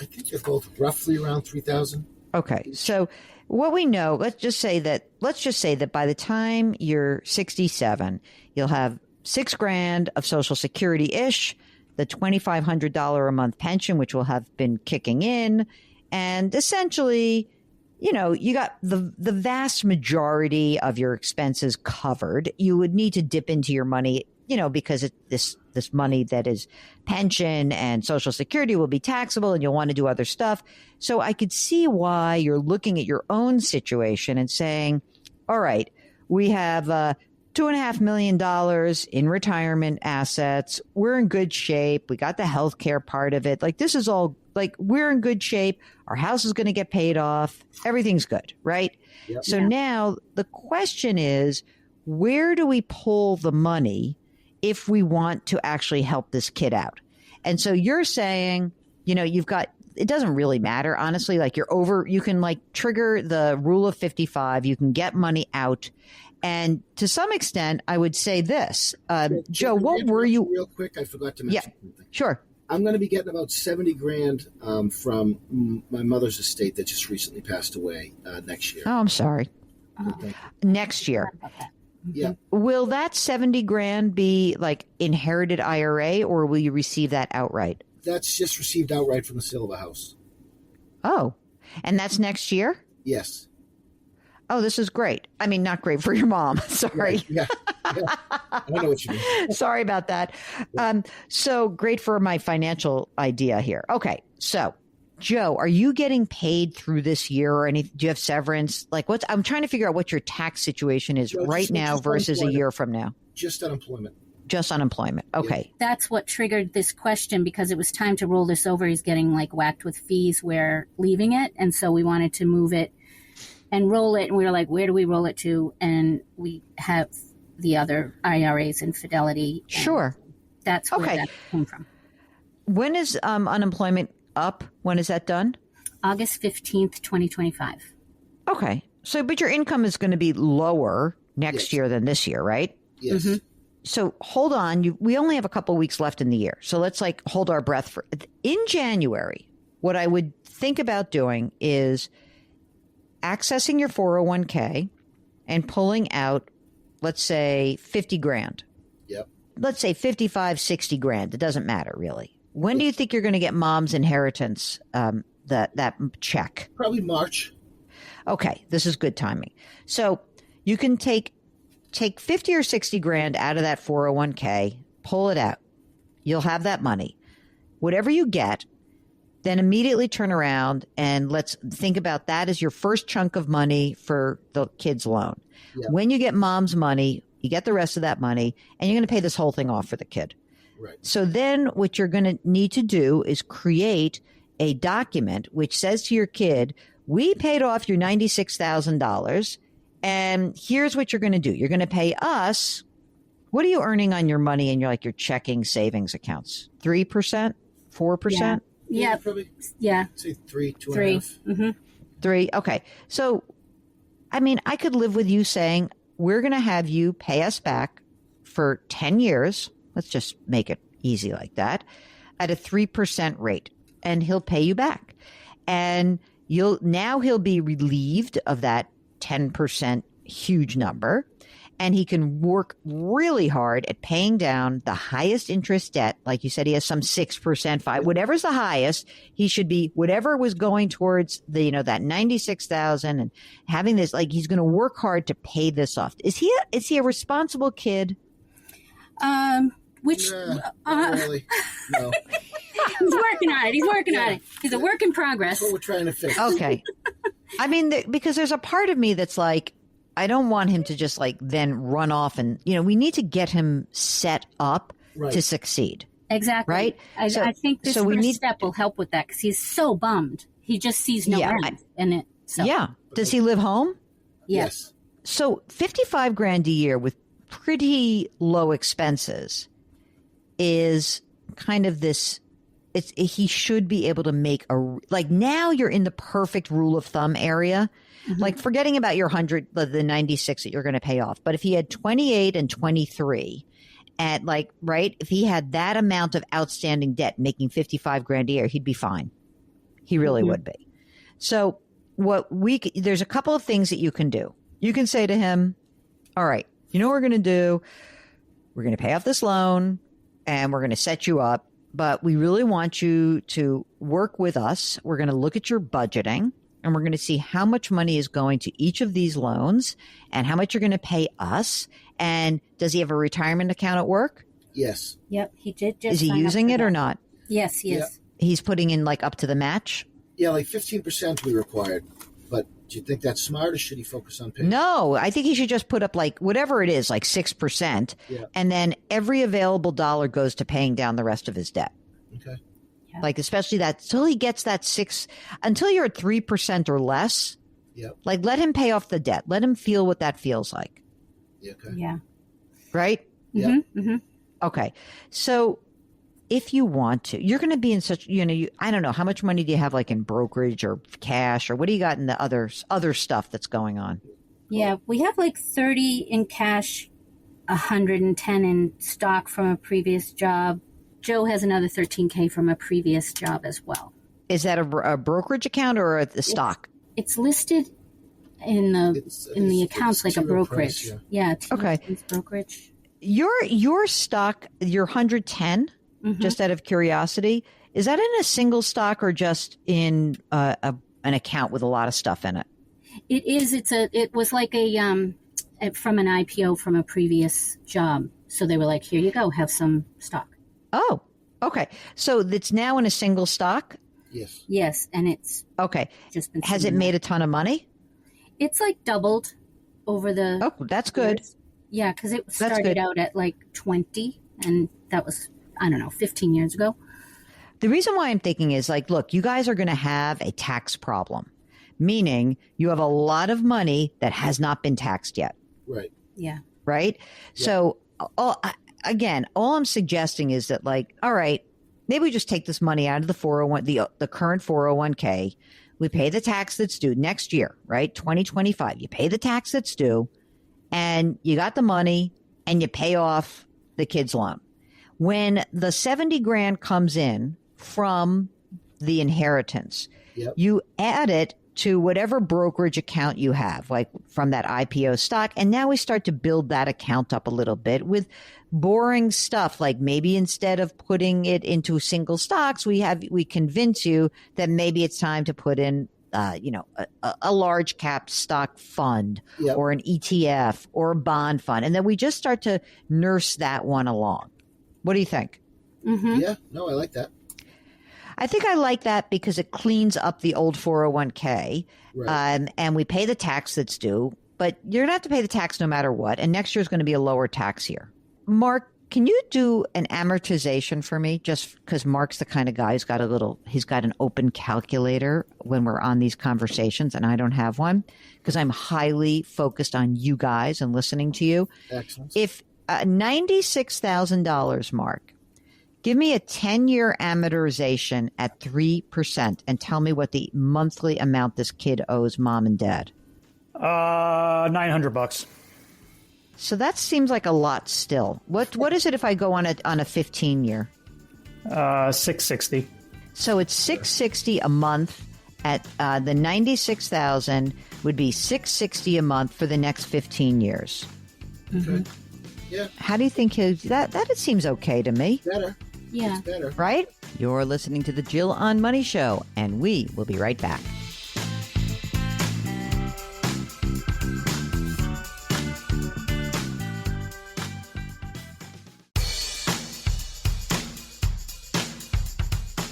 I think they're both roughly around 3,000. Okay, so what we know, let's just say that by the time you're 67, you'll have $6,000 of Social Security-ish, the $2,500 a month pension, which will have been kicking in, and essentially, you know, you got the vast majority of your expenses covered. You would need to dip into your money, you know, because this money that is pension and Social Security will be taxable, and you'll want to do other stuff. So I could see why you're looking at your own situation and saying, all right, we have $2.5 million in retirement assets. We're in good shape. We got the healthcare part of it. Like, this is all like, we're in good shape. Our house is going to get paid off. Everything's good, right? Yep. So now the question is, where do we pull the money if we want to actually help this kid out? And so you're saying, you know, it doesn't really matter, honestly, like you can like trigger the rule of 55, you can get money out. And to some extent, I would say this, Joe, what were you? Real quick, I forgot to mention something. Sure. I'm going to be getting about $70,000 from my mother's estate that just recently passed away next year. Oh, I'm sorry. Next year. Yeah. Will that $70,000 be like inherited IRA, or will you receive that outright? That's just received outright from the sale of a house. Oh, and that's next year? Yes. Oh, this is great. I mean, not great for your mom. Sorry. Right. Yeah. I know what you mean. Sorry about that. So great for my financial idea here. Okay. So, Joe, are you getting paid through this year or do you have severance? Like, I'm trying to figure out what your tax situation is right now versus a year from now. Just unemployment. Just unemployment. Okay. That's what triggered this question, because it was time to roll this over. He's getting like whacked with fees. We're leaving it. And so we wanted to move it and roll it. And we were like, where do we roll it to? And we have the other IRAs and Fidelity. Sure. That's where that came from. When is unemployment up? When is that done? August 15th, 2025. Okay. So, but your income is going to be lower next year than this year, right? Yes. Mm-hmm. So hold on. We only have a couple weeks left in the year. So let's like hold our breath in January. What I would think about doing is accessing your 401k and pulling out, let's say, $50,000. Yep. Let's say 55, 60 grand. It doesn't matter really. When do you think you're going to get mom's inheritance, that check? Probably March. Okay. This is good timing. So you can take 50 or 60 grand out of that 401k, pull it out. You'll have that money. Whatever you get, then immediately turn around and let's think about that as your first chunk of money for the kid's loan. Yeah. When you get mom's money, you get the rest of that money, and you're going to pay this whole thing off for the kid. Right. So then what you're going to need to do is create a document which says to your kid, we paid off your $96,000, and here's what you're going to do. You're going to pay us. What are you earning on your money in your checking savings accounts? 3%? 4%? Yeah. Probably. Yeah. Say 3, 2.5. 3. Mm-hmm. 3. Okay. So, I mean, I could live with you saying, we're going to have you pay us back for 10 years. Let's just make it easy like that, at a 3% rate, and he'll pay you back. And he'll be relieved of that 10% huge number, and he can work really hard at paying down the highest interest debt. Like you said, he has some 6%, 5, whatever's the highest. He should be whatever was going towards the, that 96,000 and having this, he's going to work hard to pay this off. Is he a responsible kid? Not really. No. He's working on it. He's a work in progress. That's what we're trying to fix. Okay. I mean, because there's a part of me that's like, I don't want him to just then run off and, we need to get him set up to succeed. Exactly. Right? I think this first step will help with that because he's so bummed. He just sees no end in it. So. Yeah. Does he live home? Yes. So $55,000 a year with pretty low expenses is kind of this. He should be able to make now you're in the perfect rule of thumb area. Mm-hmm. Forgetting about your 100, the 96 that you're going to pay off. But if he had 28 and 23 at if he had that amount of outstanding debt making $55,000 a year, he'd be fine. He really would be. So there's a couple of things that you can do. You can say to him, all right, you know what we're going to do? We're going to pay off this loan and we're going to set you up, but we really want you to work with us. We're going to look at your budgeting. And we're going to see how much money is going to each of these loans and how much you're going to pay us. And does he have a retirement account at work? Yes. Yep, he did just Is he using it or not? Yes, he is. He's putting in up to the match? Yeah, 15% we required. But do you think that's smart or should he focus on paying? No, I think he should just put up whatever it is, 6%. Yeah. And then every available dollar goes to paying down the rest of his debt. Okay. Especially that, until he gets that 6, until you're at 3% or less, let him pay off the debt. Let him feel what that feels like. Yeah. Okay. Yeah. Right? Yeah. Mm-hmm. Mm-hmm. Okay. So if you want to, you're going to be in such, I don't know, how much money do you have in brokerage or cash or what do you got in the other stuff that's going on? Yeah. We have 30 in cash, 110 in stock from a previous job. Joe has another $13,000 from a previous job as well. Is that a brokerage account or the stock? It's listed in the accounts like a brokerage. Price, yeah. Okay. Brokerage. Your stock, your 110, just out of curiosity, is that in a single stock or just in an account with a lot of stuff in it? It is. It was from an IPO from a previous job. So they were like, here you go, have some stock. Oh, okay. So it's now in a single stock? Yes. Yes, and it's just been. Has it made a ton of money? It's doubled over the. Oh, that's good. Years. Yeah, because it started out at 20, and that was 15 years ago. The reason why I'm thinking is look, you guys are going to have a tax problem, meaning you have a lot of money that has not been taxed yet. Right. Yeah. Right. Yeah. So. Again, all I'm suggesting is that all right, maybe we just take this money out of the 401, the current 401k. We pay the tax that's due next year, right? 2025. You pay the tax that's due and you got the money and you pay off the kid's loan. When the $70,000 comes in from the inheritance, you add it to whatever brokerage account you have, from that IPO stock. And now we start to build that account up a little bit with boring stuff. Maybe instead of putting it into single stocks, we convince you that maybe it's time to put in, a large cap stock fund or an ETF or a bond fund. And then we just start to nurse that one along. What do you think? Mm-hmm. Yeah, no, I like that. I think I like that because it cleans up the old 401k, Right. and we pay the tax that's due, but you're going to have to pay the tax no matter what. And next year is going to be a lower tax year. Mark, can you do an amortization for me? Just because Mark's the kind of guy he's got an open calculator when we're on these conversations, and I don't have one because I'm highly focused on you guys and listening to you. Excellent. If $96,000, Mark, give me a 10-year amortization at 3% and tell me what the monthly amount this kid owes mom and dad. $900. So that seems like a lot still. What is it if I go on a 15-year? $660. So it's $660 a month at the 96,000 would be $660 a month for the next 15 years. Okay. Yeah, How do you think that it seems okay to me, better. Yeah. It's better. right? You're listening to the Jill on Money Show, and we will be right back.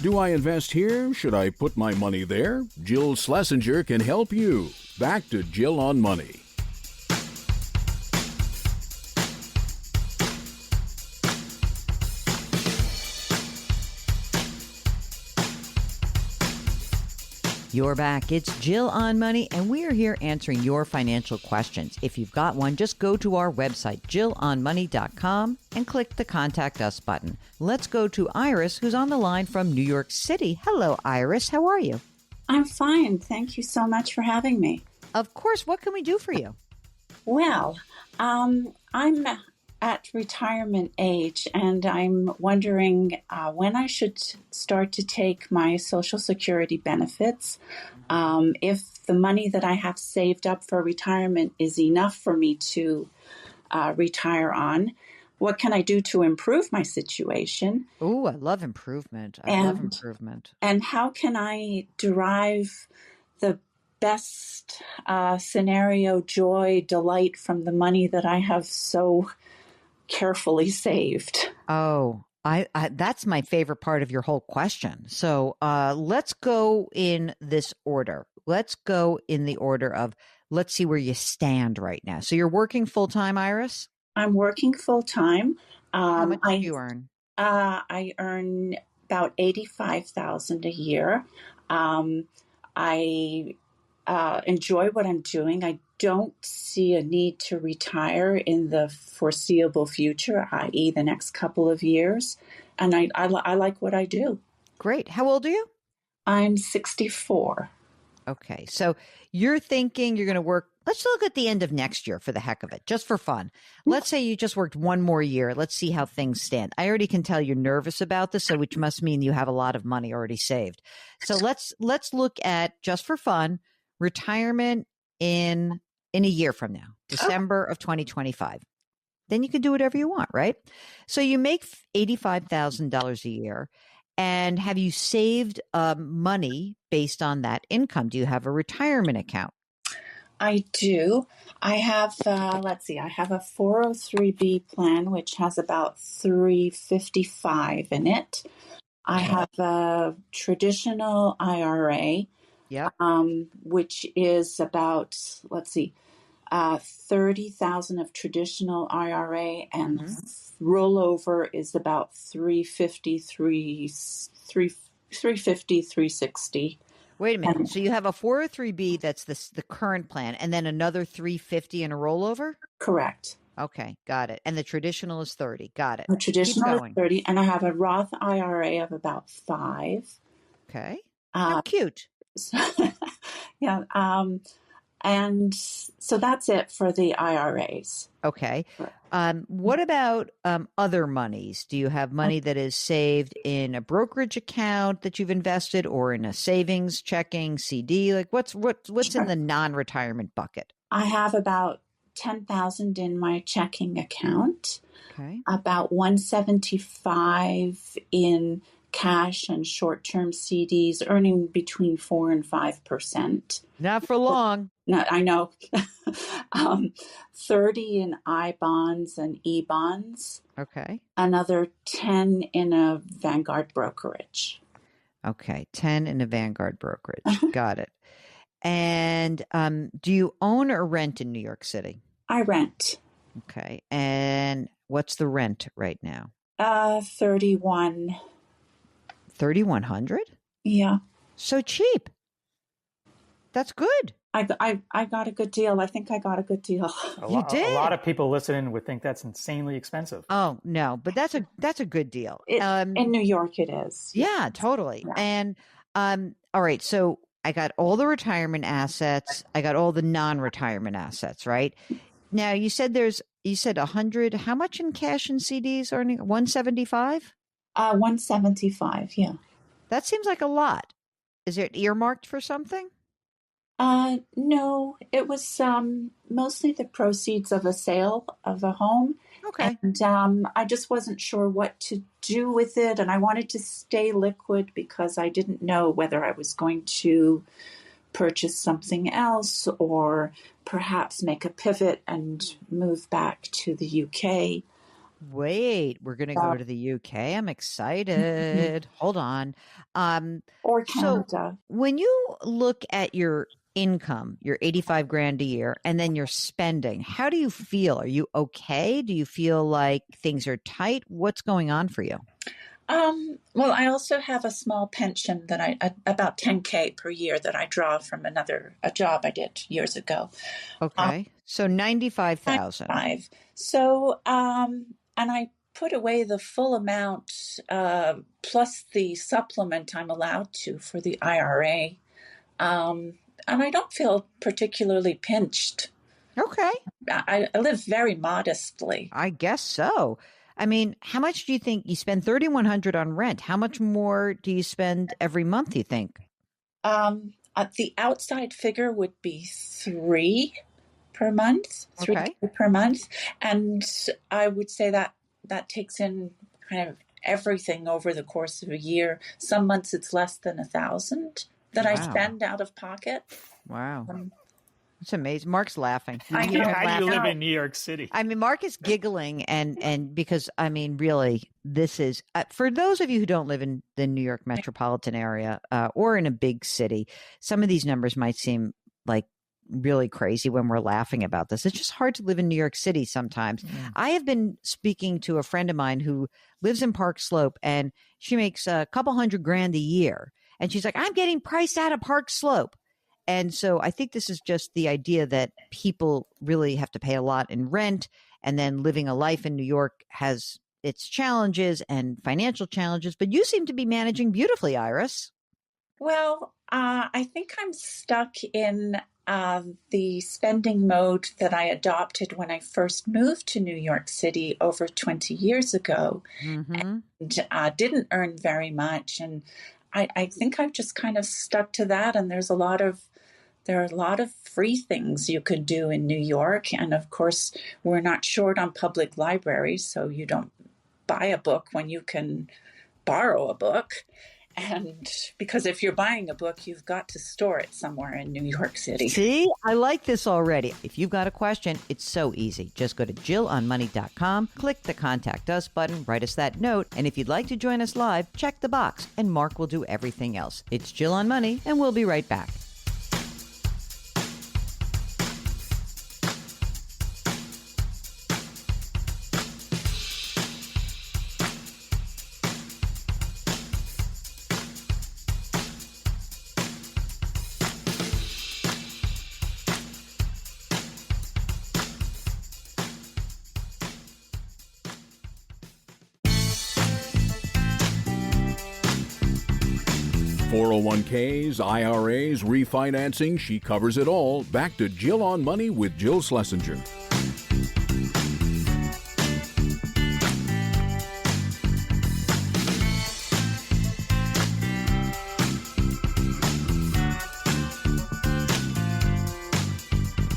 Do I invest here? Should I put my money there? Jill Schlesinger can help you. Back to Jill on Money. You're back. It's Jill on Money, and we are here answering your financial questions. If you've got one, just go to our website, jillonmoney.com, and click the Contact Us button. Let's go to Iris, who's on the line from New York City. Hello, Iris. How are you? I'm fine. Thank you so much for having me. Of course. What can we do for you? Well, I'm at retirement age, and I'm wondering when I should start to take my Social Security benefits. If the money that I have saved up for retirement is enough for me to retire on, what can I do to improve my situation? Oh, I love improvement. I love improvement. And how can I derive the best scenario, joy, delight from the money that I have so carefully saved? Oh, I that's my favorite part of your whole question. So let's go in this order. Let's go in the order of, let's see where you stand right now. So you're working full-time, Iris? I'm working full time. How much do you earn? I earn about $85,000 a year. I enjoy what I'm doing. I don't see a need to retire in the foreseeable future, i.e., the next couple of years. And I like what I do. Great. How old are you? I'm 64. Okay. So you're thinking you're going to work. Let's look at the end of next year for the heck of it, just for fun. Let's say you just worked one more year. Let's see how things stand. I already can tell you're nervous about this, so which must mean you have a lot of money already saved. So let's look at, just for fun, retirement in a year from now, December of 2025. Then you can do whatever you want, right? So you make $85,000 a year. And have you saved money based on that income? Do you have a retirement account? I do. I have, I have a 403B plan, which has about $355 in it. I have a traditional IRA, Yep. which is about, 30,000 of traditional IRA, and rollover is about 360. Wait a minute. So you have a 403B that's the current plan, and then another 350 in a rollover? Correct. Okay, got it. And the traditional is 30. Got it. A traditional Keep is going. 30, and I have a Roth IRA of about 5. Okay. How cute. Yeah. And so that's it for the IRAs. Okay. What about other monies? Do you have money that is saved in a brokerage account that you've invested, or in a savings, checking, CD? Like what's in the non-retirement bucket? I have about 10,000 in my checking account. Okay. About 175 in cash and short-term CDs, earning between 4 and 5%. Not for long. No, I know. 30 in I bonds and E bonds. Okay. Another 10 in a Vanguard brokerage. Okay. 10 in a Vanguard brokerage. Got it. And do you own or rent in New York City? I rent. Okay. And what's the rent right now? 31. 3,100? Yeah. So cheap. That's good. I got a good deal. I think I got a good deal. You did? A lot of people listening would think that's insanely expensive. Oh, no, but that's a good deal. In New York it is. Yeah, totally. Yeah. And all right, so I got all the retirement assets. I got all the non-retirement assets, right? Now, you said 100, how much in cash and CDs earning? 175? 175, yeah. That seems like a lot. Is it earmarked for something? No, it was mostly the proceeds of a sale of a home. Okay. And I just wasn't sure what to do with it. And I wanted to stay liquid because I didn't know whether I was going to purchase something else or perhaps make a pivot and move back to the UK. Wait, we're going to go to the UK. I'm excited. Hold on. Or Canada. So when you look at your income, your 85 grand a year, and then your spending, how do you feel? Are you okay? Do you feel like things are tight? What's going on for you? Well, I also have a small pension that about 10K per year that I draw from a job I did years ago. Okay. So 95,000. 95. So, and I put away the full amount, plus the supplement I'm allowed to for the IRA. And I don't feel particularly pinched. Okay. I live very modestly. I guess so. I mean, how much do you think you spend? 3,100 on rent. How much more do you spend every month, you think? The outside figure would be 3 per month, Okay. 3 per month. And I would say that takes in kind of everything over the course of a year. Some months it's less than 1,000 that I spend out of pocket. Wow. It's amazing. Mark's laughing. I You know. don't How laugh do you at- live in New York City? I mean, Mark is giggling and because, I mean, really, this is, for those of you who don't live in the New York metropolitan area or in a big city, some of these numbers might seem like really crazy when we're laughing about this. It's just hard to live in New York City sometimes. I have been speaking to a friend of mine who lives in Park Slope, and she makes a couple $100 grand a year. And she's like, I'm getting priced out of Park Slope. And so I think this is just the idea that people really have to pay a lot in rent, and then living a life in New York has its challenges and financial challenges. But you seem to be managing beautifully, Iris. Well, I think I'm stuck in the spending mode that I adopted when I first moved to New York City over 20 years ago, and didn't earn very much. And I think I've just kind of stuck to that. And there are a lot of free things you could do in New York. And of course, we're not short on public libraries, so you don't buy a book when you can borrow a book. And because if you're buying a book, you've got to store it somewhere in New York City. See, I like this already. If you've got a question, it's so easy. Just go to JillOnMoney.com, click the Contact Us button, write us that note, and if you'd like to join us live, check the box, and Mark will do everything else. It's Jill on Money, and we'll be right back. .401ks, IRAs, refinancing, she covers it all. Back to Jill on Money with Jill Schlesinger.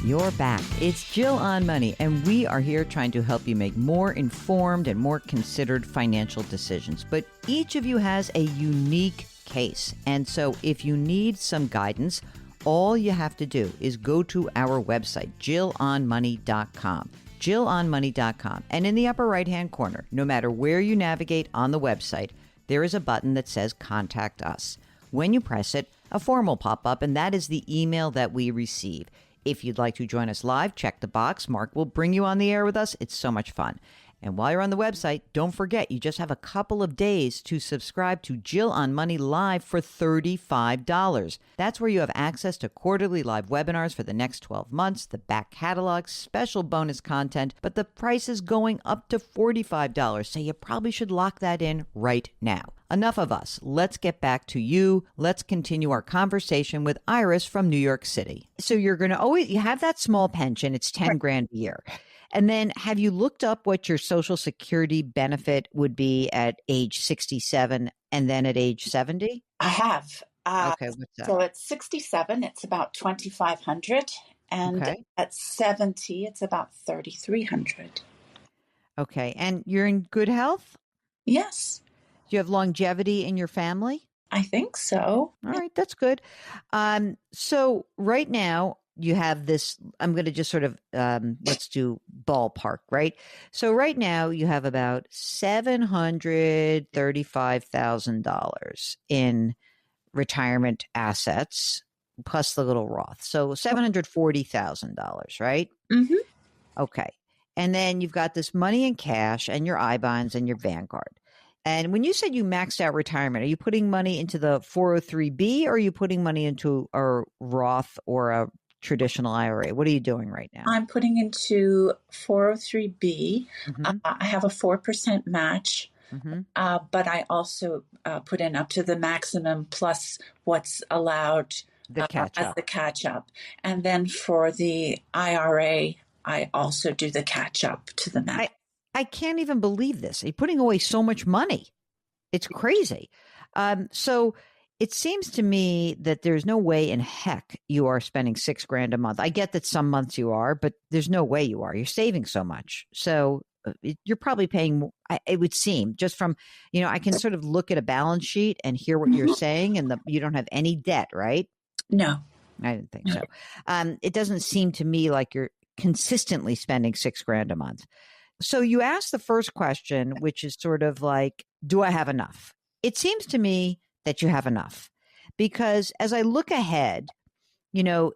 You're back. It's Jill on Money, and we are here trying to help you make more informed and more considered financial decisions. But each of you has a unique case. And so if you need some guidance All you have to do is go to our website, JillOnMoney.com. JillOnMoney.com. And in the upper right-hand corner, no matter where you navigate on the website, there is a button that says Contact Us. When you press it, a form will pop up, and that is the email that we receive. If you'd like to join us live, check the box. Mark will bring you on the air with us. It's so much fun. And while you're on the website, don't forget, you just have a couple of days to subscribe to Jill on Money Live for $35. That's where you have access to quarterly live webinars for the next 12 months, the back catalog, special bonus content, but the price is going up to $45, so you probably should lock that in right now. Enough of us. Let's get back to you. Let's continue our conversation with Iris from New York City. So you're going to you have that small pension. It's 10 grand a year. And then have you looked up what your Social Security benefit would be at age 67 and then at age 70? I have. Okay, what's that? So at 67, it's about 2,500. And at 70, it's about 3,300. Okay. And you're in good health? Yes. Do you have longevity in your family? I think so. All right, that's good. So right now you have this, I'm going to just sort of, let's do ballpark, right? So right now you have about $735,000 in retirement assets plus the little Roth. So $740,000, right? Mm-hmm. Okay. And then you've got this money in cash and your I-bonds and your Vanguard. And when you said you maxed out retirement, are you putting money into the 403B or are you putting money into a Roth or a traditional IRA? What are you doing right now? I'm putting into 403B. Mm-hmm. I have a 4% match, Mm-hmm. but I also put in up to the maximum plus what's allowed The catch as up. the catch up. And then for the IRA, I also do the catch up to the max. I can't even believe this. You're putting away so much money. It's crazy. So it seems to me that there's no way in heck you are spending $6 grand a month. I get that some months you are, but there's no way you are. You're saving so much. So you're probably paying more, it would seem, just from, I can sort of look at a balance sheet and hear what you're saying, and you don't have any debt, right? No. I didn't think so. It doesn't seem to me like you're consistently spending $6 grand a month. So you asked the first question, which is sort of like, do I have enough? It seems to me that you have enough, because as I look ahead, you'll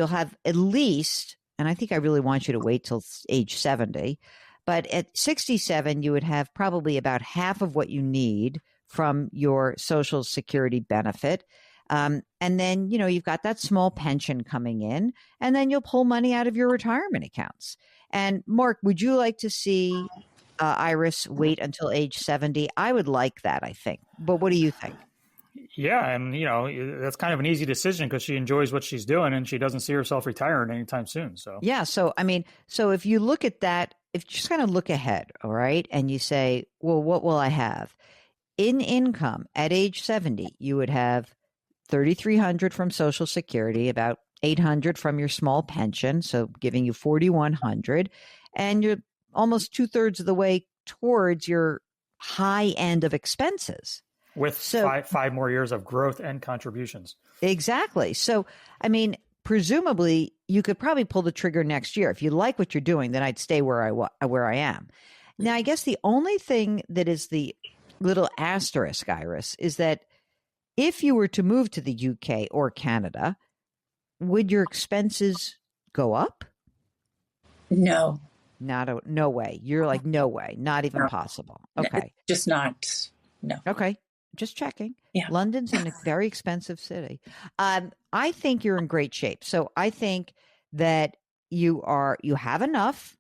have at least, and I think I really want you to wait till age 70, but at 67, you would have probably about half of what you need from your Social Security benefit. And then, you've got that small pension coming in, and then you'll pull money out of your retirement accounts. And Mark, would you like to see Iris wait until age 70? I would like that, I think. But what do you think? Yeah. And, that's kind of an easy decision because she enjoys what she's doing and she doesn't see herself retiring anytime soon. So, yeah. So if you look at that, if you just kind of look ahead, all right, and you say, well, what will I have? In income at age 70, you would have $3,300 from Social Security, about $800 from your small pension, so giving you $4,100, and you're almost 2/3 of the way towards your high end of expenses. With five more years of growth and contributions. Exactly. So, presumably, you could probably pull the trigger next year. If you like what you're doing, then I'd stay where I am. Now, I guess the only thing that is the little asterisk, Iris, is that if you were to move to the UK or Canada, would your expenses go up? No. No way. You're like, no way. Not even possible. Okay. Just not. No. Okay. Just checking. Yeah. London's a very expensive city. I think you're in great shape. So I think that you have enough.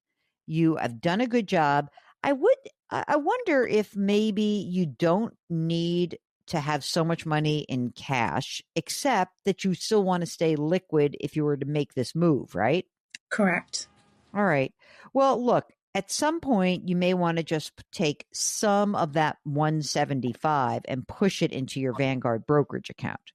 You have done a good job. I wonder if maybe you don't need to have so much money in cash, except that you still want to stay liquid if you were to make this move, right? Correct. All right. Well, look, at some point you may want to just take some of that 175 and push it into your Vanguard brokerage account,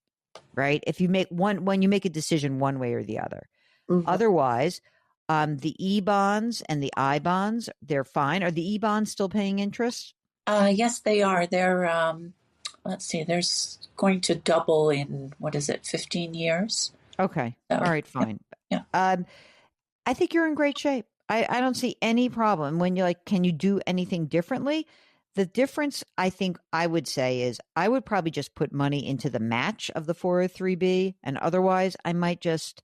right? If you make when you make a decision one way or the other. Mm-hmm. Otherwise, the E-bonds and the I-bonds, they're fine. Are the E-bonds still paying interest? Yes, they are. They're let's see, there's going to double in, 15 years? Okay. So, All right, fine. Yeah. I think you're in great shape. I don't see any problem when you're like, can you do anything differently? The difference, I think I would say, is I would probably just put money into the match of the 403B, and otherwise I might just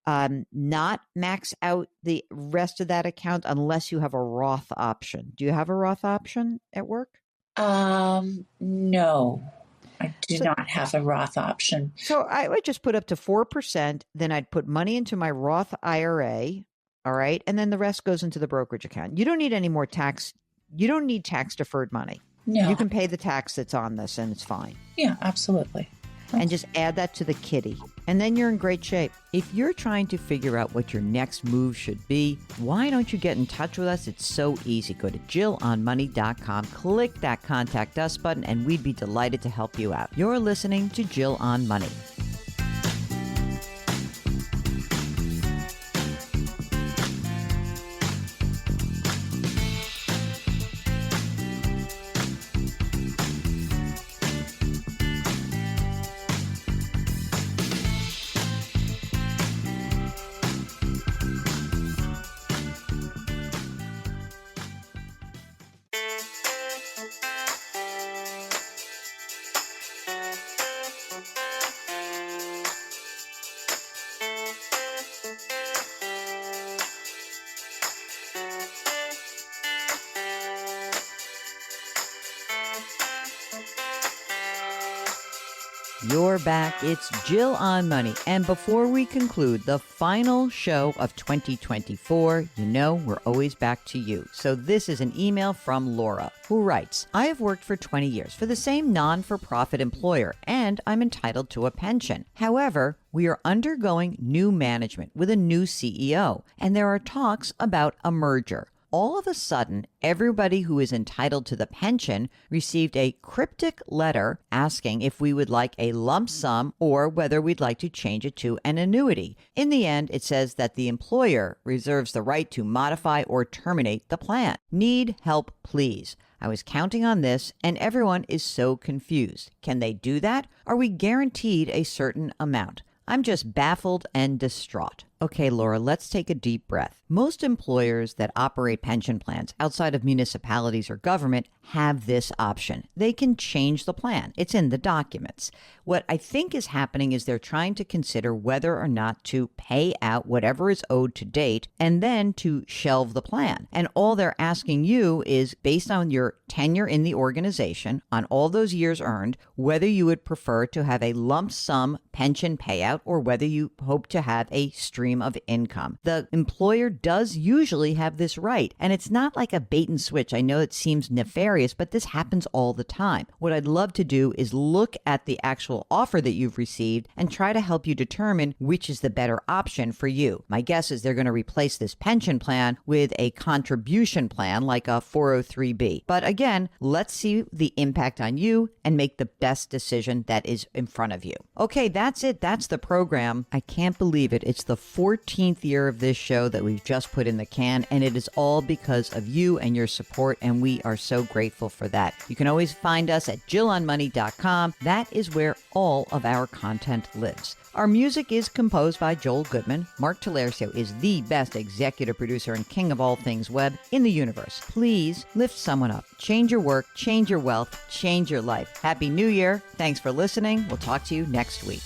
not max out the rest of that account unless you have a Roth option. Do you have a Roth option at work? No, I do not have a Roth option. So I would just put up to 4%. Then I'd put money into my Roth IRA. All right. And then the rest goes into the brokerage account. You don't need any more tax. You don't need tax deferred money. No. You can pay the tax that's on this and it's fine. Yeah, absolutely. And just add that to the kitty. And then you're in great shape. If you're trying to figure out what your next move should be, why don't you get in touch with us? It's so easy. Go to JillOnMoney.com, click that Contact Us button, and we'd be delighted to help you out. You're listening to Jill on Money. You're back. It's Jill on Money. And before we conclude the final show of 2024, you know we're always back to you. So this is an email from Laura, who writes, I have worked for 20 years for the same non-for-profit employer, and I'm entitled to a pension. However, we are undergoing new management with a new CEO, and there are talks about a merger. All of a sudden, everybody who is entitled to the pension received a cryptic letter asking if we would like a lump sum or whether we'd like to change it to an annuity. In the end, it says that the employer reserves the right to modify or terminate the plan. Need help, please. I was counting on this, and everyone is so confused. Can they do that? Are we guaranteed a certain amount? I'm just baffled and distraught. Okay, Laura, let's take a deep breath. Most employers that operate pension plans outside of municipalities or government have this option. They can change the plan. It's in the documents. What I think is happening is they're trying to consider whether or not to pay out whatever is owed to date and then to shelve the plan. And all they're asking you is, based on your tenure in the organization, on all those years earned, whether you would prefer to have a lump sum pension payout or whether you hope to have a stream of income. The employer does usually have this right, and it's not like a bait and switch. I know it seems nefarious, but this happens all the time. What I'd love to do is look at the actual offer that you've received and try to help you determine which is the better option for you. My guess is they're going to replace this pension plan with a contribution plan like a 403B. But again, let's see the impact on you and make the best decision that is in front of you. Okay, that's it. That's the program. I can't believe it. It's the 14th year of this show that we've just put in the can, and it is all because of you and your support, and we are so grateful for that. You can always find us at JillOnMoney.com. That is where all of our content lives. Our music is composed by Joel Goodman. Mark Talercio is the best executive producer and king of all things web in the universe. Please lift someone up. Change your work, change your wealth, change your life. Happy New Year. Thanks for listening. We'll talk to you next week.